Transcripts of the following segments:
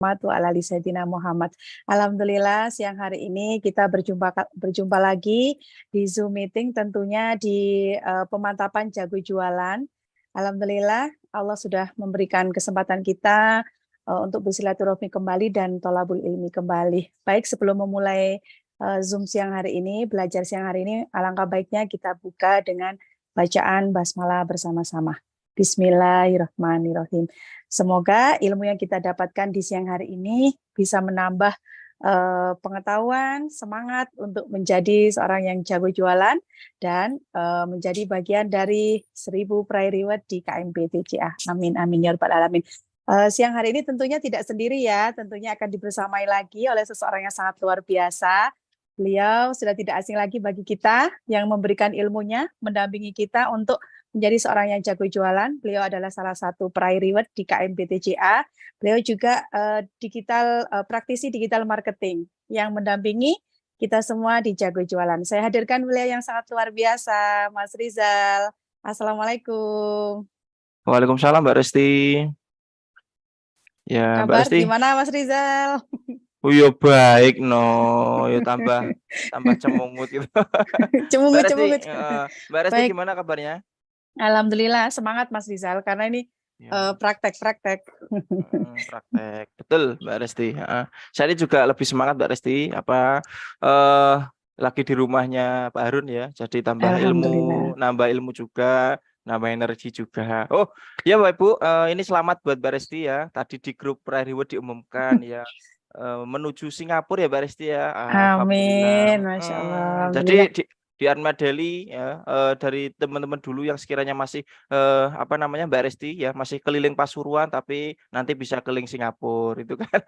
Wa ala ali Sayyidina Muhammad. Alhamdulillah siang hari ini kita berjumpa lagi di Zoom meeting tentunya di pemantapan jago jualan. Alhamdulillah Allah sudah memberikan kesempatan kita untuk bersilaturahmi kembali dan tholabul ilmi kembali. Baik, sebelum memulai Zoom siang hari ini, belajar siang hari ini, alangkah baiknya kita buka dengan bacaan basmalah bersama-sama. Bismillahirrahmanirrahim. Semoga ilmu yang kita dapatkan di siang hari ini bisa menambah pengetahuan, semangat untuk menjadi seorang yang jago jualan dan menjadi bagian dari 1000 peraih reward di KMP TCA. Amin, amin ya rabbal alamin. Siang hari ini tentunya tidak sendiri ya, tentunya akan dibersamai lagi oleh seseorang yang sangat luar biasa. Beliau sudah tidak asing lagi bagi kita yang memberikan ilmunya, mendampingi kita untuk menjadi seorang yang jago jualan. Beliau adalah salah satu peraih reward di KMBTCA. Beliau juga praktisi digital marketing yang mendampingi kita semua di jago jualan. Saya hadirkan beliau yang sangat luar biasa, Mas Rizal. Assalamualaikum. Waalaikumsalam Mbak Resti. Ya, Mbak Kabar Resti. gimana Mas Rizal? Oh iya baik ya tambah cemungut gitu. Cemungut. Mbak Resti Baik. gimana kabarnya? Alhamdulillah semangat Mas Rizal karena ini praktek. Praktek, betul Mbak Resti. Saya ini juga lebih semangat Mbak Resti. Lagi di rumahnya Pak Harun ya, jadi tambah ilmu, nambah ilmu juga, nambah energi juga. Oh ya Bapak Ibu, ini selamat buat Mbak Resti ya. Tadi di grup Peraih Reward diumumkan ya. Menuju Singapura ya Mbak Resti ya. Amin, Masya Allah. Jadi di Arma Daily ya, dari teman-teman dulu yang sekiranya masih Mbak Resti ya masih keliling Pasuruan tapi nanti bisa keliling Singapura itu kan.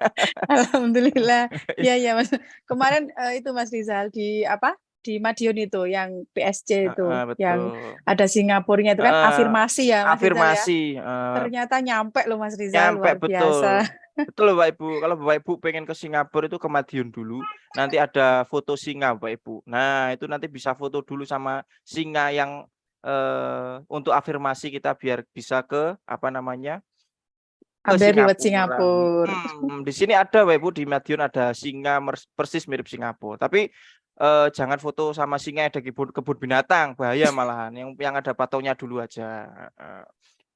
Alhamdulillah. Ya Mas. Kemarin itu Mas Rizal di Madiun itu yang PSC itu yang ada Singapurnya itu kan afirmasi ya Mas afirmasi Rizal ya. Ternyata nyampe loh Mas Rizal, nyampe, luar biasa. Betul Bapak Ibu. Kalau Bapak Ibu pengen ke Singapura itu ke Madiun dulu. Nanti ada foto singa Bapak Ibu. Nah itu nanti bisa foto dulu sama singa yang untuk afirmasi kita biar bisa ke ke Singapura. Di sini ada Bapak Ibu, di Madiun ada singa persis mirip Singapura. Tapi jangan foto sama singa ada kebun binatang, bahaya malahan. Yang ada patungnya dulu aja.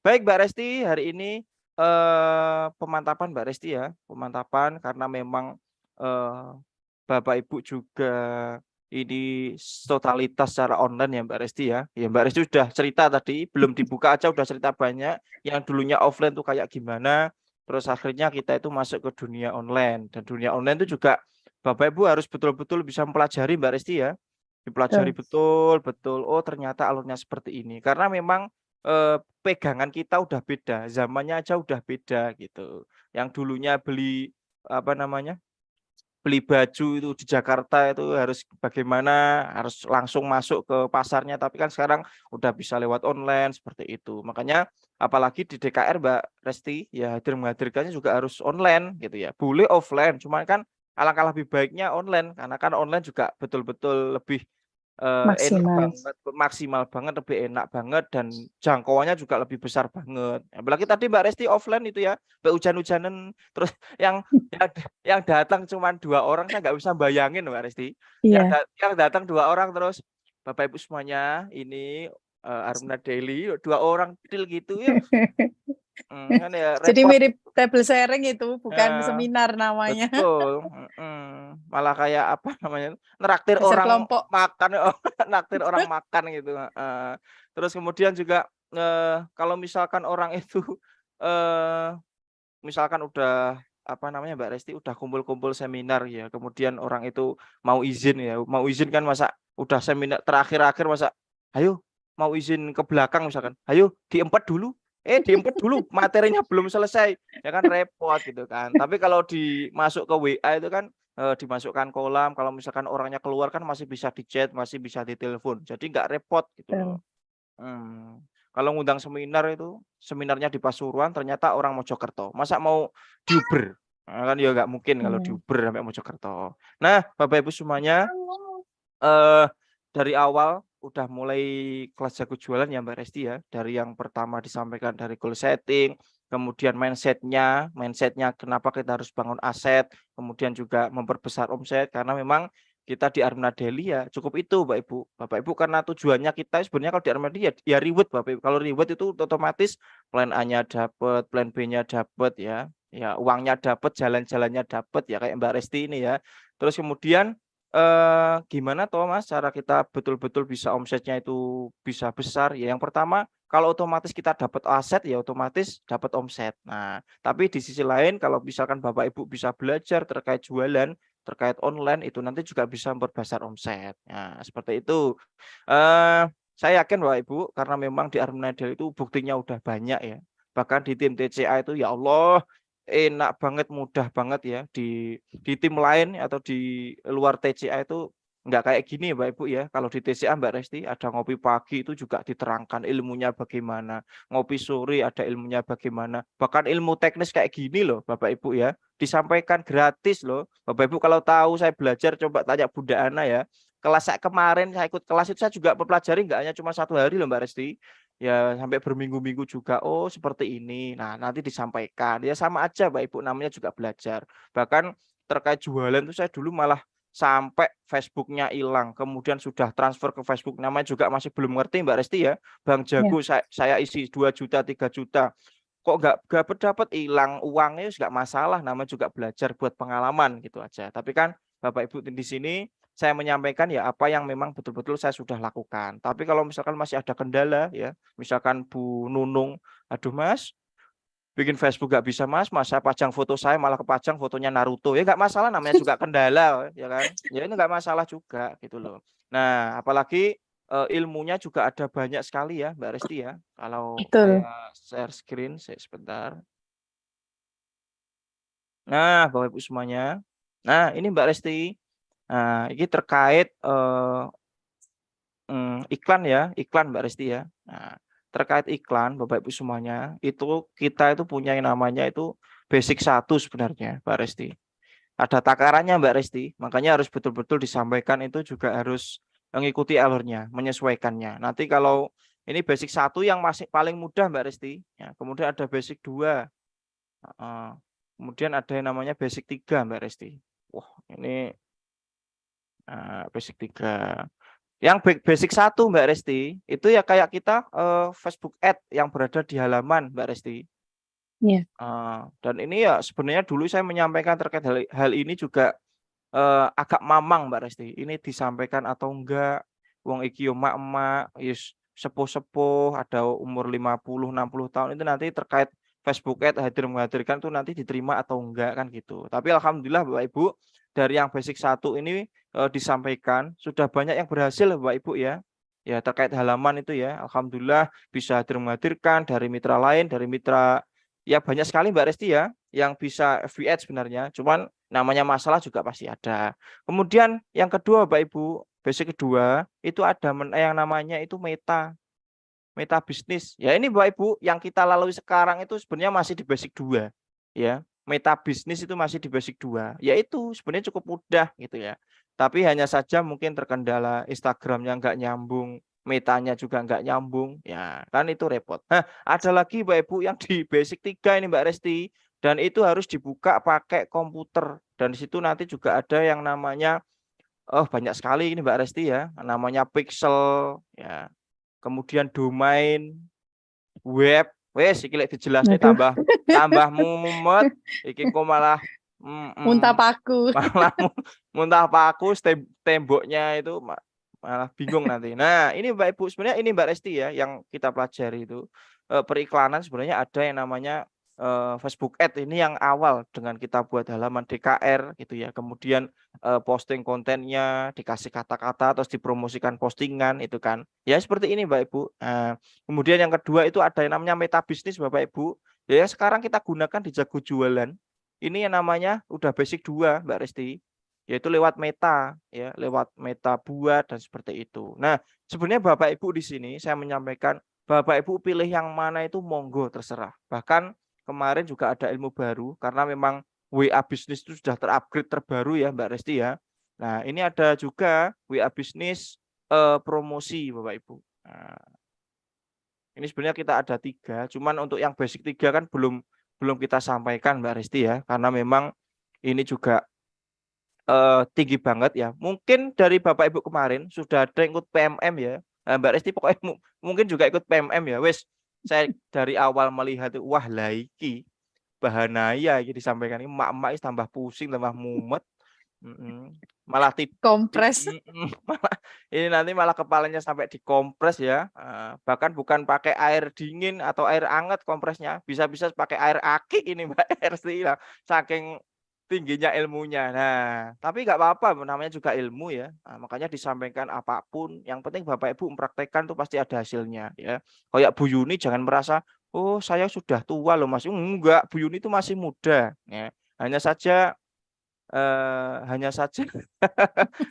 Baik Mbak Resti, hari ini pemantapan Mbak Resti ya, pemantapan karena memang Bapak Ibu juga ini totalitas secara online ya Mbak Resti ya. Ya Mbak Resti sudah cerita tadi, belum dibuka aja udah cerita banyak. Yang dulunya offline tuh kayak gimana. Terus akhirnya kita itu masuk ke dunia online. Dan dunia online itu juga Bapak Ibu harus betul-betul bisa mempelajari Mbak Resti ya. Dipelajari betul-betul. Oh ternyata alurnya seperti ini. Karena memang pegangan kita udah beda. Zamannya aja udah beda gitu. Yang dulunya beli beli baju itu di Jakarta itu harus bagaimana, harus langsung masuk ke pasarnya, tapi kan sekarang udah bisa lewat online seperti itu. Makanya apalagi di DKR Mbak Resti ya menghadirkannya juga harus online gitu ya. Boleh offline, cuman kan alangkah lebih baiknya online karena kan online juga betul-betul lebih maksimal banget, lebih enak banget dan jangkauannya juga lebih besar banget. Apalagi tadi Mbak Resti offline itu ya, hujan-hujanan terus yang datang cuma 2 orang, saya nggak bisa bayangin Mbak Resti. Yang datang 2 orang terus Bapak Ibu semuanya ini Aruna Daily 2 orang kecil gitu ya. Kan ya Jadi repot. mirip table sharing itu, bukan seminar namanya. Betul. Malah kayak neraktir Dasar orang kelompok. makan, naktir orang makan gitu. Terus kemudian juga kalau misalkan orang itu misalkan udah Mbak Resti udah kumpul-kumpul seminar ya, kemudian orang itu mau izin kan masa udah seminar terakhir masa ayo mau izin ke belakang misalkan, ayo diempet dulu materinya belum selesai ya kan repot gitu kan. Tapi kalau dimasuk ke WA itu kan dimasukkan kolam, kalau misalkan orangnya keluar kan masih bisa di chat, masih bisa ditelepon, jadi nggak repot gitu loh. Kalau ngundang seminar itu, seminarnya di Pasuruan ternyata orang Mojokerto. Masa mau diuber? Kan ya nggak mungkin kalau diuber sampai Mojokerto. Nah, Bapak Ibu semuanya, dari awal udah mulai kelas jago jualan ya Mbak Resti ya. Dari yang pertama disampaikan dari goal setting, kemudian mindsetnya kenapa kita harus bangun aset, kemudian juga memperbesar omset karena memang kita di Armada Daily ya cukup itu Bapak Ibu karena tujuannya kita sebenarnya kalau di Armada Daily ya reward Bapak Ibu. Kalau reward itu otomatis plan A-nya dapat, plan B-nya dapat ya. Ya uangnya dapat, jalan-jalannya dapat ya kayak Mbak Resti ini ya. Terus kemudian gimana toh Mas cara kita betul-betul bisa omsetnya itu bisa besar ya. Yang pertama kalau otomatis kita dapat aset ya otomatis dapat omset. Nah, tapi di sisi lain kalau misalkan Bapak Ibu bisa belajar terkait jualan, terkait online itu nanti juga bisa memperbesar omset. Nah, seperti itu. Saya yakin Bapak Ibu karena memang di Armada itu buktinya udah banyak ya. Bahkan di tim TCA itu ya Allah enak banget, mudah banget ya di tim lain atau di luar TCA itu nggak kayak gini Mbak Ibu ya. Kalau di TCA Mbak Resti ada ngopi pagi itu juga diterangkan ilmunya bagaimana, ngopi sore ada ilmunya bagaimana, bahkan ilmu teknis kayak gini loh Bapak Ibu ya, disampaikan gratis loh. Bapak Ibu kalau tahu saya belajar coba tanya Bunda Ana ya. Kelas saya kemarin saya ikut kelas itu saya juga mempelajari nggak hanya cuma 1 hari loh Mbak Resti. Ya sampai berminggu-minggu juga. Oh seperti ini. Nah nanti disampaikan. Ya sama aja Mbak Ibu namanya juga belajar. Bahkan terkait jualan itu saya dulu malah sampai Facebooknya hilang. Kemudian sudah transfer ke Facebook. Namanya juga masih belum ngerti Mbak Resti ya. Bang Ya. Jago saya isi 2 juta, 3 juta. Kok nggak dapat hilang uangnya nggak masalah. Namanya juga belajar buat pengalaman gitu aja. Tapi kan Bapak Ibu di sini saya menyampaikan ya apa yang memang betul-betul saya sudah lakukan. Tapi kalau misalkan masih ada kendala ya, misalkan Bu Nunung, aduh Mas, bikin Facebook nggak bisa Mas, masa pajang foto saya malah kepajang fotonya Naruto. Ya nggak masalah namanya juga kendala ya kan. Ya ini nggak masalah juga gitu loh. Nah, apalagi ilmunya juga ada banyak sekali ya Mbak Resti ya. Kalau saya Betul. share screen sebentar. Nah, Bapak Ibu semuanya. Nah, ini Mbak Resti. Nah, ini terkait iklan ya, iklan Mbak Resti ya. Nah, terkait iklan Bapak Ibu semuanya, itu kita itu punya yang namanya itu basic 1 sebenarnya Mbak Resti. Ada takarannya Mbak Resti, makanya harus betul-betul disampaikan itu juga harus mengikuti alurnya, menyesuaikannya. Nanti kalau ini basic 1 yang masih paling mudah Mbak Resti, ya, kemudian ada basic 2, kemudian ada yang namanya basic 3 Mbak Resti. Wah, ini basic 3. Yang basic 1 Mbak Resti, itu ya kayak kita Facebook Ad yang berada di halaman Mbak Resti. Ya. Dan ini ya sebenarnya dulu saya menyampaikan terkait hal ini juga agak mamang Mbak Resti. Ini disampaikan atau enggak, wong iki yo mak-mak, yus sepuh-sepuh, ada umur 50, 60 tahun itu nanti terkait Facebook Ad menghadirkan tuh nanti diterima atau enggak kan gitu. Tapi alhamdulillah Bapak Ibu dari yang basic 1 ini disampaikan sudah banyak yang berhasil Bapak Ibu ya. Ya terkait halaman itu ya, alhamdulillah bisa menghadirkan dari mitra lain, dari mitra ya banyak sekali Mbak Resti ya yang bisa FBA sebenarnya. Cuman namanya masalah juga pasti ada. Kemudian yang kedua Bapak Ibu, basic kedua itu ada yang namanya itu meta bisnis. Ya ini Bapak Ibu yang kita lalui sekarang itu sebenarnya masih di basic 2 ya. Meta bisnis itu masih di basic 2. Yaitu sebenarnya cukup mudah gitu ya. Tapi hanya saja mungkin terkendala Instagramnya nggak nyambung, metanya juga nggak nyambung. Ya, kan itu repot. Nah, ada lagi Bapak Ibu yang di basic 3 ini Mbak Resti dan itu harus dibuka pakai komputer dan di situ nanti juga ada yang namanya banyak sekali ini Mbak Resti ya, namanya pixel ya. Kemudian domain web, wes iki lek dijelasne Aduh, tambah mumet, iki kok malah muntah paku. malah muntah paku temboknya itu malah bingung nanti. Nah, ini Mbak Ibu sebenarnya ini Mbak Resti ya yang kita pelajari itu periklanan sebenarnya ada yang namanya Facebook Ad ini yang awal dengan kita buat halaman DKR gitu ya. Kemudian posting kontennya dikasih kata-kata terus dipromosikan postingan itu kan. Ya seperti ini Mbak Ibu. Kemudian yang kedua itu ada yang namanya meta bisnis Bapak Ibu. Ya sekarang kita gunakan di Jago Jualan. Ini yang namanya udah basic 2 Mbak Resti. Yaitu lewat meta ya, lewat meta buat dan seperti itu. Nah, sebenarnya Bapak Ibu di sini saya menyampaikan Bapak Ibu pilih yang mana itu monggo terserah. Bahkan kemarin juga ada ilmu baru karena memang WA bisnis itu sudah terupgrade terbaru ya Mbak Resti ya. Nah, ini ada juga WA bisnis promosi Bapak Ibu. Nah, Ini sebenarnya kita ada 3, cuman untuk yang basic 3 kan belum kita sampaikan Mbak Resti ya, karena memang ini juga tinggi banget ya. Mungkin dari Bapak Ibu kemarin sudah ada yang ikut PMM ya. Nah, Mbak Resti pokoknya mungkin juga ikut PMM ya. Wes, saya dari awal melihat itu wah laiki bahanaya iki disampaikan ini emak-emak tambah pusing, tambah mumet. Malah Kompres. malah ini nanti malah kepalanya sampai dikompres ya. Bahkan bukan pakai air dingin atau air hangat kompresnya, bisa-bisa pakai air aki ini Mbak Resti lah. Saking tingginya ilmunya. Nah, tapi nggak apa-apa, namanya juga ilmu ya. Nah, makanya disampaikan apapun, yang penting Bapak Ibu mempraktekkan tuh pasti ada hasilnya ya. Kayak Bu Yuni jangan merasa, oh saya sudah tua loh Mas. Enggak, Bu Yuni itu masih muda. Ya. Hanya saja ya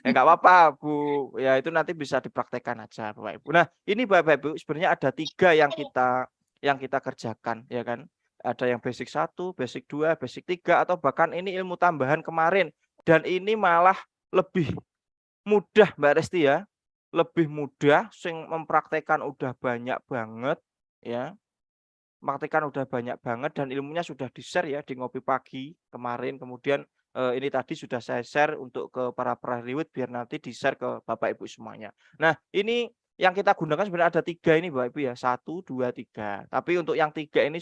nggak apa-apa Bu. Ya itu nanti bisa dipraktekkan aja Bapak Ibu. Nah, ini Bapak Ibu sebenarnya ada 3 yang kita kerjakan ya kan. Ada yang basic 1, basic 2, basic 3 atau bahkan ini ilmu tambahan kemarin dan ini malah lebih mudah Mbak Resti ya. Lebih mudah sing mempraktekkan udah banyak banget ya. Mempraktekkan udah banyak banget dan ilmunya sudah di-share ya di Ngopi Pagi kemarin. Kemudian ini tadi sudah saya share untuk ke para prajurit biar nanti di-share ke Bapak Ibu semuanya. Nah, ini yang kita gunakan sebenarnya ada 3 ini Bapak Ibu ya, 1, 2, 3. Tapi untuk yang 3 ini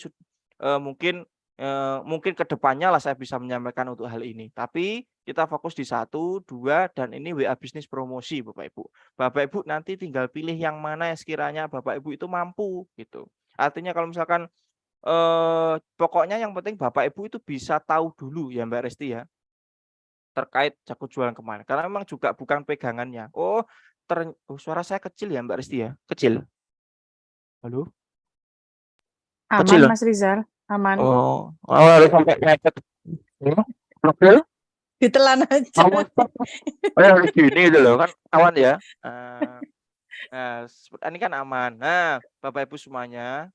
mungkin ke depannya lah saya bisa menyampaikan untuk hal ini. Tapi kita fokus di 1, 2 dan ini WA bisnis promosi Bapak Ibu. Bapak Ibu nanti tinggal pilih yang mana yang sekiranya Bapak Ibu itu mampu gitu. Artinya kalau misalkan pokoknya yang penting Bapak Ibu itu bisa tahu dulu ya Mbak Resti ya, terkait jago jualan kemarin. Karena memang juga bukan pegangannya. Oh, suara saya kecil ya Mbak Resti ya? Kecil? Halo? Aman Kecil? Mas Rizal, aman. Oh, harus sampai ngepet. Kecil? Ditelan aja. Awan. Oh, ya harus gini gitu loh kan awan ya. Nah, ini kan aman. Nah, Bapak Ibu semuanya,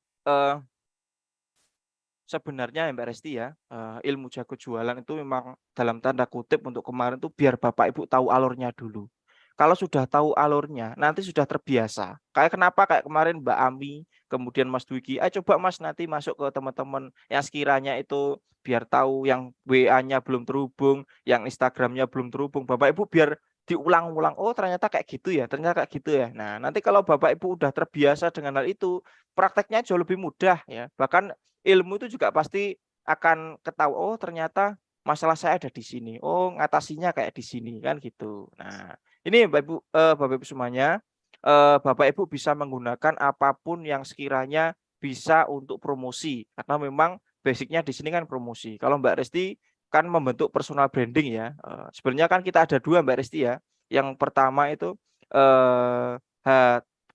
sebenarnya ya Mbak Resti ya, ilmu jago jualan itu memang dalam tanda kutip untuk kemarin tuh biar Bapak Ibu tahu alurnya dulu. Kalau sudah tahu alurnya, nanti sudah terbiasa. Kayak kenapa kayak kemarin Mbak Ami, kemudian Mas Dwiki, ayo coba Mas nanti masuk ke teman-teman yang sekiranya itu biar tahu yang WA-nya belum terhubung, yang Instagram-nya belum terhubung. Bapak Ibu biar diulang-ulang, oh ternyata kayak gitu ya, ternyata kayak gitu ya. Nah, nanti kalau Bapak Ibu udah terbiasa dengan hal itu, prakteknya jauh lebih mudah ya. Bahkan ilmu itu juga pasti akan ketahui, oh ternyata masalah saya ada di sini. Oh, ngatasinya kayak di sini kan gitu. Nah, ini Bapak Ibu semuanya, Bapak Ibu bisa menggunakan apapun yang sekiranya bisa untuk promosi karena memang basicnya di sini kan promosi. Kalau Mbak Resti kan membentuk personal branding ya. Sebenarnya kan kita ada 2 Mbak Resti ya. Yang pertama itu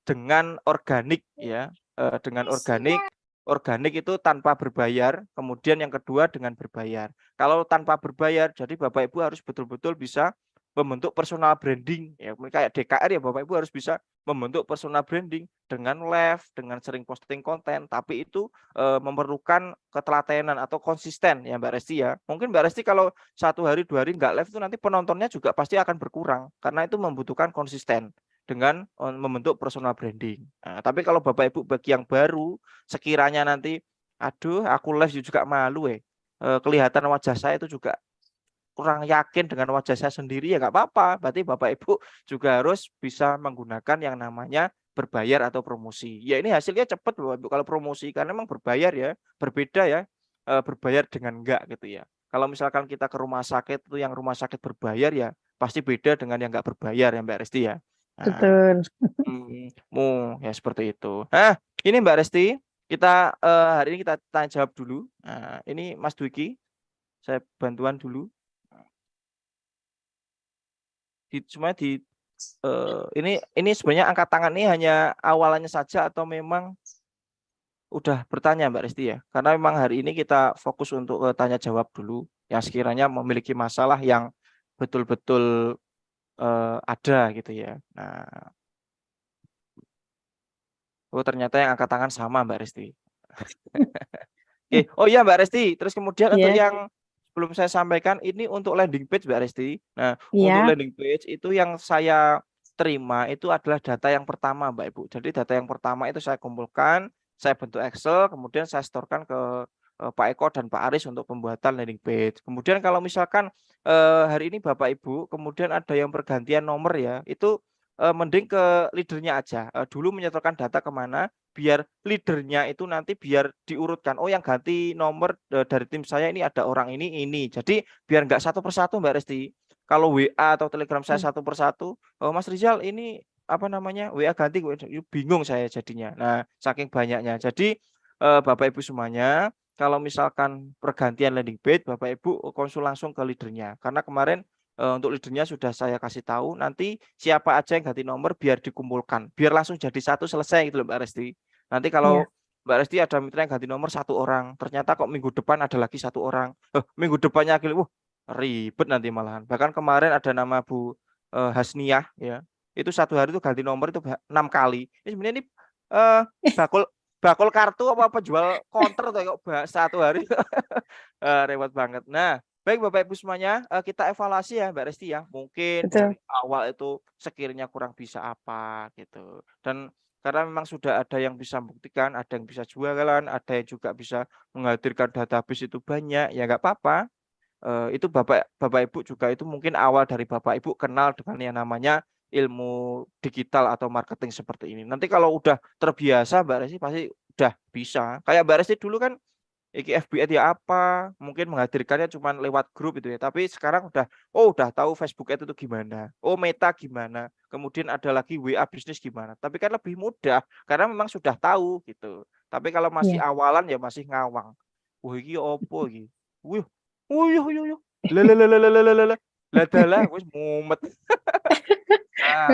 dengan organik ya, dengan organik. Organik itu tanpa berbayar, kemudian yang kedua dengan berbayar. Kalau tanpa berbayar, jadi Bapak Ibu harus betul-betul bisa membentuk personal branding ya, kayak DKR ya Bapak Ibu harus bisa membentuk personal branding dengan live, dengan sering posting konten, tapi itu memerlukan ketelatenan atau konsisten ya Mbak Resti ya. Mungkin Mbak Resti kalau 1 hari 2 hari nggak live itu nanti penontonnya juga pasti akan berkurang karena itu membutuhkan konsisten dengan membentuk personal branding. Nah, tapi kalau Bapak Ibu bagi yang baru sekiranya nanti aduh aku live juga malu kelihatan wajah saya itu juga kurang yakin dengan wajah saya sendiri ya nggak apa-apa. Berarti Bapak Ibu juga harus bisa menggunakan yang namanya berbayar atau promosi. Ya ini hasilnya cepat Bapak Ibu kalau promosi karena memang berbayar ya, berbeda ya berbayar dengan enggak gitu ya. Kalau misalkan kita ke rumah sakit itu yang rumah sakit berbayar ya pasti beda dengan yang enggak berbayar ya Mbak Resti ya. Nah, Betul. ya seperti itu. Ini Mbak Resti, kita hari ini kita tanya jawab dulu. Nah, ini Mas Dwiki, saya bantuan dulu. Semuanya ini sebenarnya angkat tangan ini hanya awalannya saja atau memang udah bertanya Mbak Resti ya? Karena memang hari ini kita fokus untuk tanya jawab dulu yang sekiranya memiliki masalah yang betul-betul ada gitu ya. Nah, oh ternyata yang angkat tangan sama Mbak Resti. Oke, oh iya Mbak Resti, terus kemudian untuk Iya, yang belum saya sampaikan ini untuk landing page Mbak Resti. Nah, untuk iya. landing page itu yang saya terima itu adalah data yang pertama Mbak Ibu. Jadi data yang pertama itu saya kumpulkan, saya bentuk Excel, kemudian saya setorkan ke Pak Eko dan Pak Aris untuk pembuatan landing page. Kemudian kalau misalkan hari ini Bapak Ibu kemudian ada yang pergantian nomor ya, itu mending ke leadernya aja. Dulu menyetorkan data kemana, biar leadernya itu nanti biar diurutkan. Oh, yang ganti nomor dari tim saya ini ada orang ini. Jadi biar nggak satu persatu Mbak Resti. Kalau WA atau Telegram saya satu persatu, oh, Mas Rizal ini apa namanya WA ganti, bingung saya jadinya. Nah, saking banyaknya. Jadi Bapak Ibu semuanya, kalau misalkan pergantian landing page, Bapak Ibu konsul langsung ke leadernya. Karena kemarin untuk leadernya sudah saya kasih tahu, nanti siapa aja yang ganti nomor biar dikumpulkan, biar langsung jadi satu selesai gitu loh Mbak Resti. Nanti kalau Mbak Resti ada mitra yang ganti nomor satu orang, ternyata kok minggu depan ada lagi satu orang, minggu depannya lagi, ribet nanti malahan. Bahkan kemarin ada nama Bu Hasniah ya, itu satu hari itu ganti nomor itu 6 kali. Ini sebenarnya ini bakul kartu apa jual counter tuh kok satu hari. Repot banget. Nah, baik Bapak Ibu semuanya, kita evaluasi ya Mbak Resti ya. Mungkin dari awal itu sekiranya kurang bisa apa gitu. Dan karena memang sudah ada yang bisa membuktikan, ada yang bisa jualan, ada yang juga bisa menghadirkan database itu banyak, ya nggak apa-apa. Itu Bapak Ibu juga itu mungkin awal dari Bapak Ibu kenal dengan yang namanya ilmu digital atau marketing seperti ini. Nanti kalau udah terbiasa Mbak Resti pasti udah bisa. Kayak Mbak Resti dulu kan iki FB ya apa, mungkin menghadirkannya cuma lewat grup itu ya. Tapi sekarang udah tahu Facebook itu tuh gimana. Oh, Meta gimana. Kemudian ada lagi WA bisnis gimana. Tapi kan lebih mudah karena memang sudah tahu gitu. Tapi kalau masih awalan ya masih ngawang. Wah, iki opo iki? Wih. Uyuh. Lah wis mumet. Nah,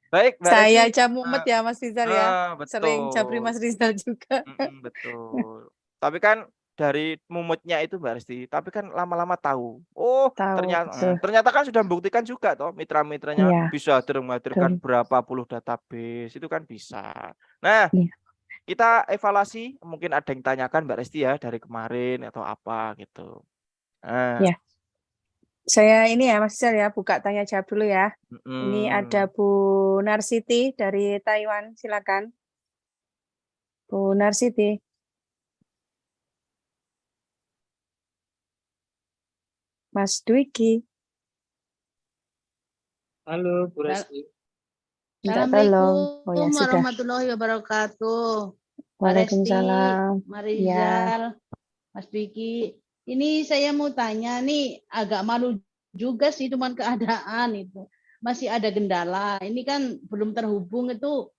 baik Mbak Resti. Saya aja mumet ya Mas Rizal ya. Sering japri Betul. Mas Rizal juga. Betul. Tapi kan dari mumetnya itu Mbak Resti, tapi kan lama-lama tahu. Oh, Tahu, betul. ternyata kan sudah membuktikan juga toh mitra-mitranya Iya, bisa menghadirkan betul. berapa puluh database, itu kan bisa. Nah, Iya. kita evaluasi, mungkin ada yang tanyakan Mbak Resti ya dari kemarin atau apa gitu. Nah, Ya. Saya ini ya Mas Rizal ya, buka tanya jawab dulu ya. Ini ada Bu Narsiti dari Taiwan, silakan. Bu Narsiti. Mas Dwiki. Halo, Bu Resti. Assalamualaikum warahmatullahi wabarakatuh. Waalaikumsalam. Marizal, Mas Dwiki. Ini saya mau tanya nih, agak malu juga sih cuman keadaan itu. Masih ada kendala. Ini kan belum terhubung itu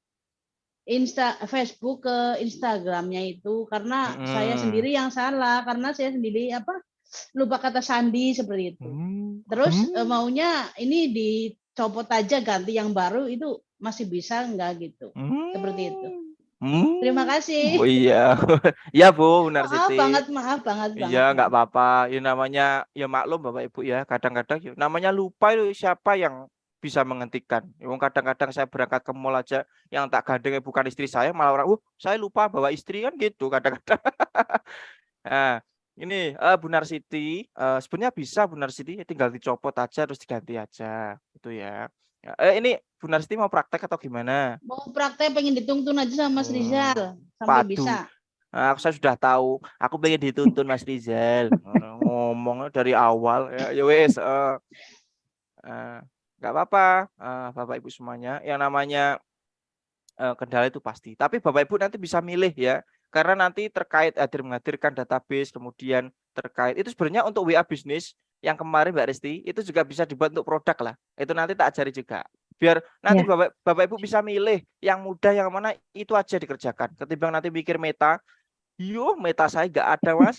Facebook ke Instagramnya itu karena saya sendiri yang salah karena saya sendiri lupa kata sandi seperti itu. Terus maunya ini dicopot aja ganti yang baru itu masih bisa enggak gitu. Seperti itu. Terima kasih. Oh iya. Ya Bu, benar Maaf Siti. banget. Iya, nggak apa-apa. Ya namanya ya maklum Bapak Ibu ya. Kadang-kadang namanya lupa itu siapa yang bisa menghentikan. Kadang-kadang saya berangkat ke mall aja yang tak gandeng bukan istri saya, malah orang, saya lupa bawa istri kan gitu kadang-kadang. Nah, ini Bu Narsiti, sebenarnya bisa Bu Narsiti, tinggal dicopot aja terus diganti aja gitu ya. Ini Bu Narsiti mau praktek atau gimana? Mau praktek pengen dituntun aja sama Mas Rizal sampai Padu. bisa. Saya sudah tahu. Aku pengen dituntun Mas Rizal. Ngomong dari awal ya wes. Nggak apa-apa, Bapak Ibu semuanya. Yang namanya kendala itu pasti. Tapi Bapak Ibu nanti bisa milih ya. Karena nanti terkait menghadirkan database, kemudian terkait itu sebenarnya untuk WA bisnis yang kemarin Mbak Resti itu juga bisa dibuat untuk produk lah. Itu nanti tak ajari juga. Biar nanti Bapak Ibu bisa milih yang mudah yang mana itu aja dikerjakan. Ketimbang nanti mikir meta, meta saya nggak ada Mas.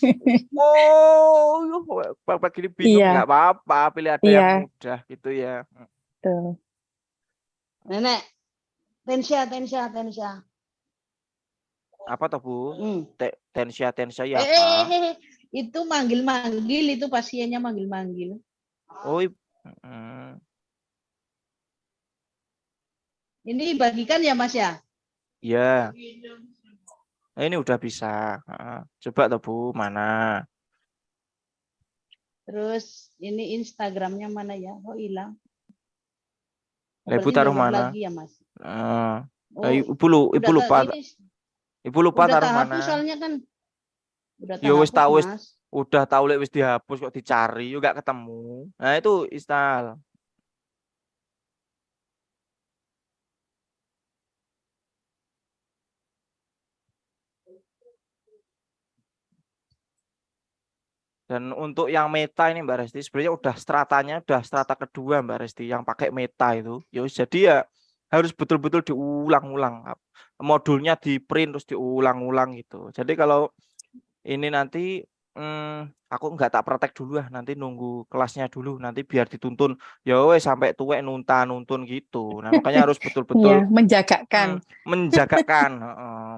Bapak gini bingung nggak apa-apa, pilih ada yang mudah gitu ya. Tuh. Nenek, Tensya. Apa toh Bu? Tensya ya apa? Itu manggil-manggil, itu pasiennya manggil-manggil. Oh, ini bagikan ya Mas ya? Iya. Nah, ini udah bisa. Coba toh Bu, mana? Terus ini Instagramnya mana ya? Oh hilang. Ibu taruh mana? Lagi ya Mas? Ibu lupa. Ibu lupa Udah taruh tak hapus mana. soalnya kan. Udah tak Ya wis tahu hapus, wis Mas. udah tahu lek wis dihapus kok dicari yo gak ketemu. Nah, itu install. Dan untuk yang meta ini Mbak Resti sebenarnya udah strata kedua Mbak Resti yang pakai meta itu. Ya wis, jadi ya harus betul-betul diulang-ulang. Modulnya di print terus diulang-ulang gitu. Jadi kalau ini nanti aku nggak tak praktek dulu nanti nunggu kelasnya dulu nanti biar dituntun ya wes sampai tuwek nuntun gitu. Nah, makanya harus Iya, betul-betul menjagakan. menjagakan,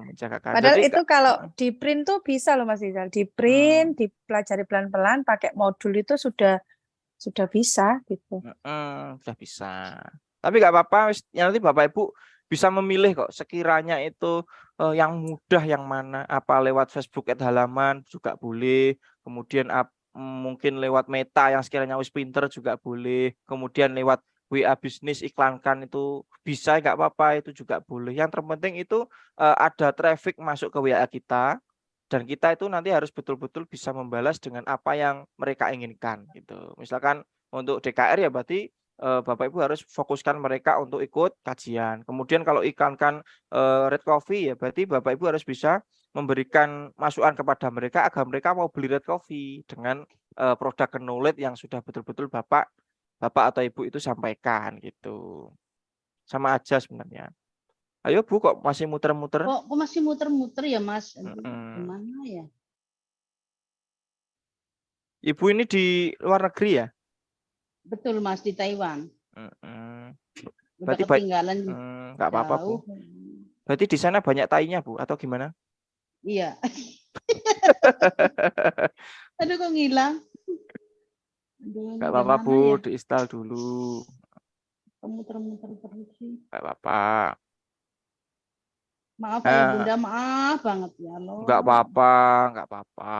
menjagakan. Padahal Jadi itu kalau di print tuh bisa loh Mas Rizal. Di print, dipelajari pelan-pelan, pakai modul itu sudah bisa gitu. Sudah bisa. Tapi nggak apa-apa, ya nanti Bapak Ibu bisa memilih kok sekiranya itu yang mudah yang mana, apa lewat Facebook halaman juga boleh, kemudian mungkin lewat Meta yang sekiranya wis pinter juga boleh, kemudian lewat WA bisnis iklankan itu bisa nggak apa-apa itu juga boleh. Yang terpenting itu ada traffic masuk ke WA kita dan kita itu nanti harus betul-betul bisa membalas dengan apa yang mereka inginkan gitu. Misalkan untuk DKR ya berarti Bapak Ibu harus fokuskan mereka untuk ikut kajian. Kemudian kalau iklankan Red Coffee ya berarti Bapak Ibu harus bisa memberikan masukan kepada mereka agar mereka mau beli Red Coffee dengan produk knowledge yang sudah betul-betul Bapak atau Ibu itu sampaikan gitu. Sama aja sebenarnya. Ayo Bu kok masih muter-muter? Kok masih muter-muter ya, Mas? Aduh, gimana ya? Ibu ini di luar negeri ya? Betul, Mas, di Taiwan. Udah Berarti ketinggalan nggak apa-apa Bu. jauh. Berarti di sana banyak tainya Bu atau gimana? Iya. Aduh, kok ngilang? Aduh, Nggak apa-apa Bu, ya? diinstal dulu. Muter-muter terus sih. Nggak apa-apa. Maaf ya Bunda, maaf banget ya lo. Nggak apa-apa, nggak apa-apa.